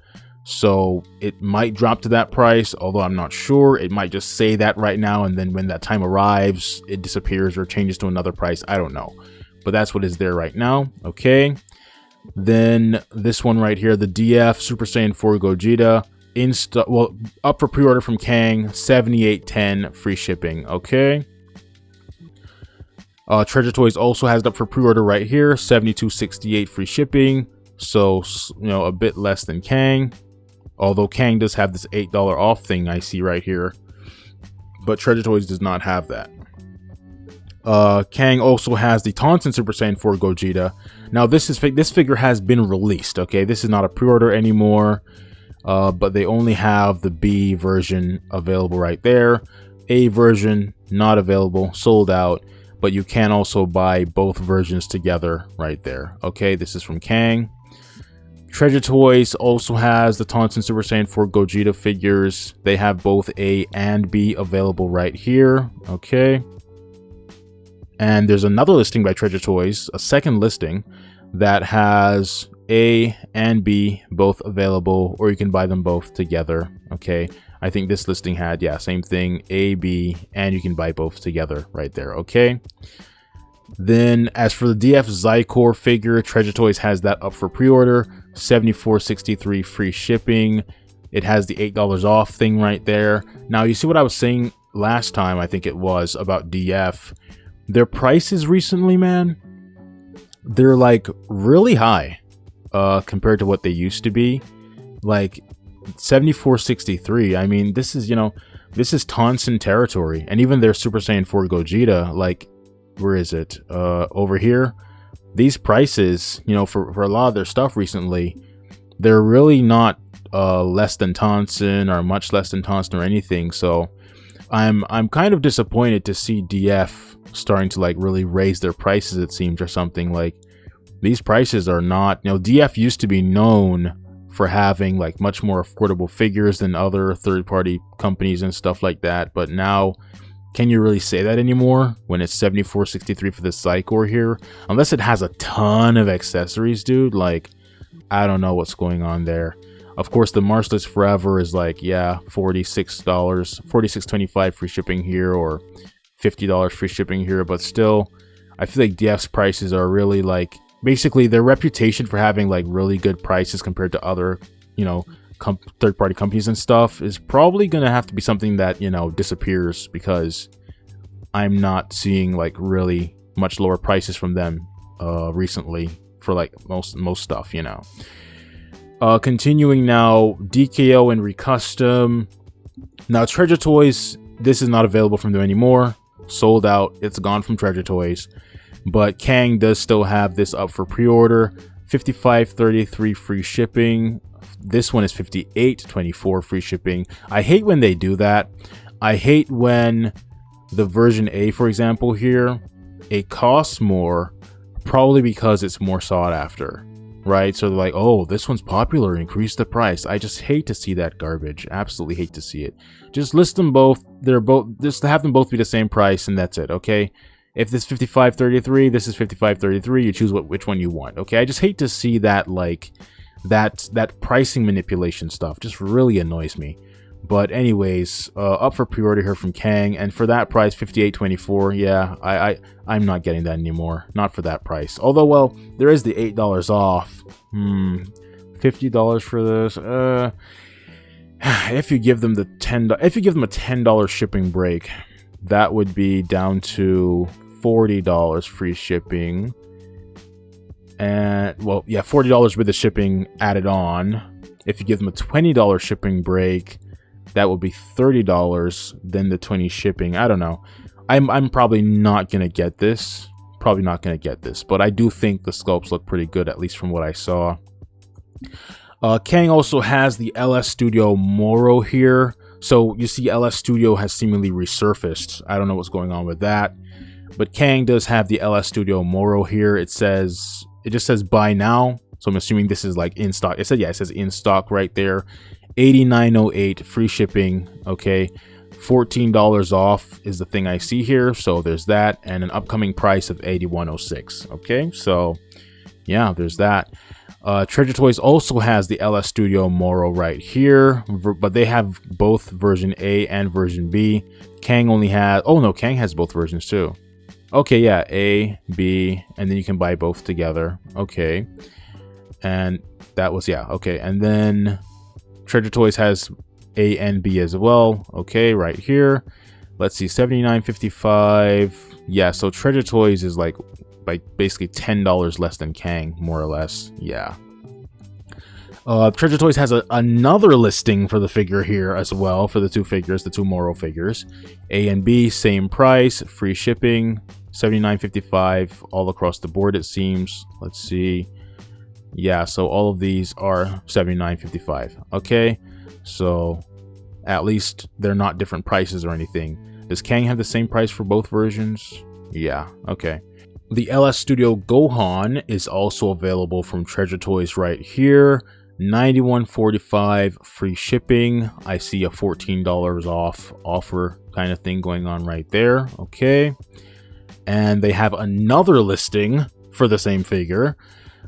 so it might drop to that price, although I'm not sure. It might just say that right now, and then when that time arrives it disappears or changes to another price. I don't know, but that's what is there right now. Okay, then this one right here, the DF Super Saiyan 4 Gogeta, well, up for pre-order from Kang, $78.10 free shipping. Okay, Treasure Toys also has it up for pre-order right here, $72.68 free shipping. So, you know, a bit less than Kang, although Kang does have this $8 off thing I see right here, but Treasure Toys does not have that. Kang also has the Tonsen Super Saiyan 4 Gogeta. Now this figure has been released. Okay, this is not a pre-order anymore. But they only have the B version available right there. A version not available, sold out, but you can also buy both versions together right there. Okay, this is from Kang. Treasure Toys also has the Tonsen Super Saiyan 4 Gogeta figures. They have both A and B available right here. Okay, and there's another listing by Treasure Toys, a second listing, that has A and B both available, or you can buy them both together. Okay, I think this listing had, yeah, same thing, A, B, and you can buy both together right there. Okay, then as for the DF Xicor figure, Treasure Toys has that up for pre-order, $74.63 free shipping. It has the $8 off thing right there. Now you see what I was saying last time, I think it was, about DF. Their prices recently, man, they're like really high compared to what they used to be. Like $74.63. I mean, this is, you know, this is Tonsen territory. And even their Super Saiyan 4 Gogeta, like, where is it? Over here. These prices, you know, for a lot of their stuff recently, they're really not less than Tonsen or much less than Tonsen or anything. So I'm kind of disappointed to see DF starting to like really raise their prices, it seems, or something. Like, these prices are not, you know, DF used to be known for having like much more affordable figures than other third-party companies and stuff like that, but now, can you really say that anymore when it's $74.63 for this Xicor here? Unless it has a ton of accessories, dude. Like, I don't know what's going on there. Of course, the Martialist Forever is like, yeah, $46, $46.25 free shipping here, or $50 free shipping here, but still, I feel like DF's prices are really like basically their reputation for having like really good prices compared to other, you know, third-party companies and stuff is probably gonna have to be something that, you know, disappears, because I'm not seeing like really much lower prices from them recently for like most stuff, you know. Continuing now, DKO and Recustom. Now Treasure Toys, this is not available from them anymore. Sold out. It's gone from Treasure Toys. But Kang does still have this up for pre-order. $55.33 free shipping. This one is $58.24 free shipping. I hate when they do that. I hate when the version A, for example, here, it costs more, probably because it's more sought after, right? So they're like, oh, this one's popular, increase the price. I just hate to see that garbage. Absolutely hate to see it. Just list them both. Just have them both be the same price, and that's it, okay? If this is $55.33, this is $55.33. You choose which one you want, okay? I just hate to see that, like, that pricing manipulation stuff. Just really annoys me. But anyways, up for pre-order here from Kang, and for that price, $58.24. Yeah, I'm not getting that anymore. Not for that price. Although, well, there is the $8 off. $50 for this. If you give them the if you give them a $10 shipping break, that would be down to $40 free shipping. And well, yeah, $40 with the shipping added on. If you give them a $20 shipping break, that would be $30, then the $20 shipping. I don't know. I'm probably not gonna get this. Probably not gonna get this, but I do think the sculpts look pretty good, at least from what I saw. Kang also has the LS Studio Moro here. So you see LS Studio has seemingly resurfaced. I don't know what's going on with that. But Kang does have the LS Studio Moro here. It just says buy now. So I'm assuming this is like in stock. It says in stock right there. $89.08 free shipping. Okay. $14 off is the thing I see here. So there's that, and an upcoming price of $81.06. Okay. So yeah, there's that. Treasure Toys also has the LS Studio Moro right here, but they have both version A and version B. Kang only has, oh no, Kang has both versions too. Okay, yeah, A, B, and then you can buy both together. Okay. And that was, yeah, okay. And then Treasure Toys has A and B as well. Okay, right here. Let's see, $79.55. Yeah, so Treasure Toys is like basically $10 less than Kang, more or less. Yeah. Treasure Toys has another listing for the figure here as well, for the two figures, the two Moro figures. A and B, same price, free shipping, $79.55 all across the board, it seems. Let's see. Yeah, so all of these are $79.55. Okay, so at least they're not different prices or anything. Does Kang have the same price for both versions? Yeah, okay. The LS Studio Gohan is also available from Treasure Toys right here. $91.45 free shipping. I see a $14 off offer kind of thing going on right there. Okay. And they have another listing for the same figure,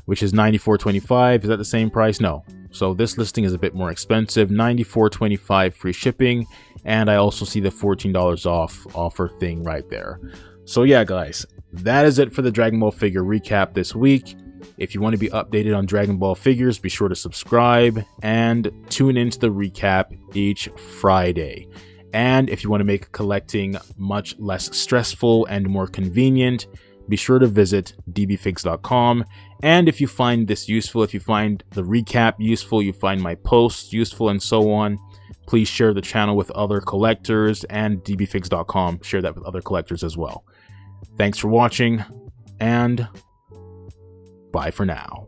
which is $94.25. Is that the same price? No. So this listing is a bit more expensive. $94.25 free shipping. And I also see the $14 off offer thing right there. So yeah, guys, that is it for the Dragon Ball figure recap this week. If you want to be updated on Dragon Ball figures, be sure to subscribe and tune into the recap each Friday. And if you want to make collecting much less stressful and more convenient, be sure to visit dbfigs.com. And if you find this useful, if you find the recap useful, you find my posts useful and so on, please share the channel with other collectors, and dbfigs.com, share that with other collectors as well. Thanks for watching, and bye for now.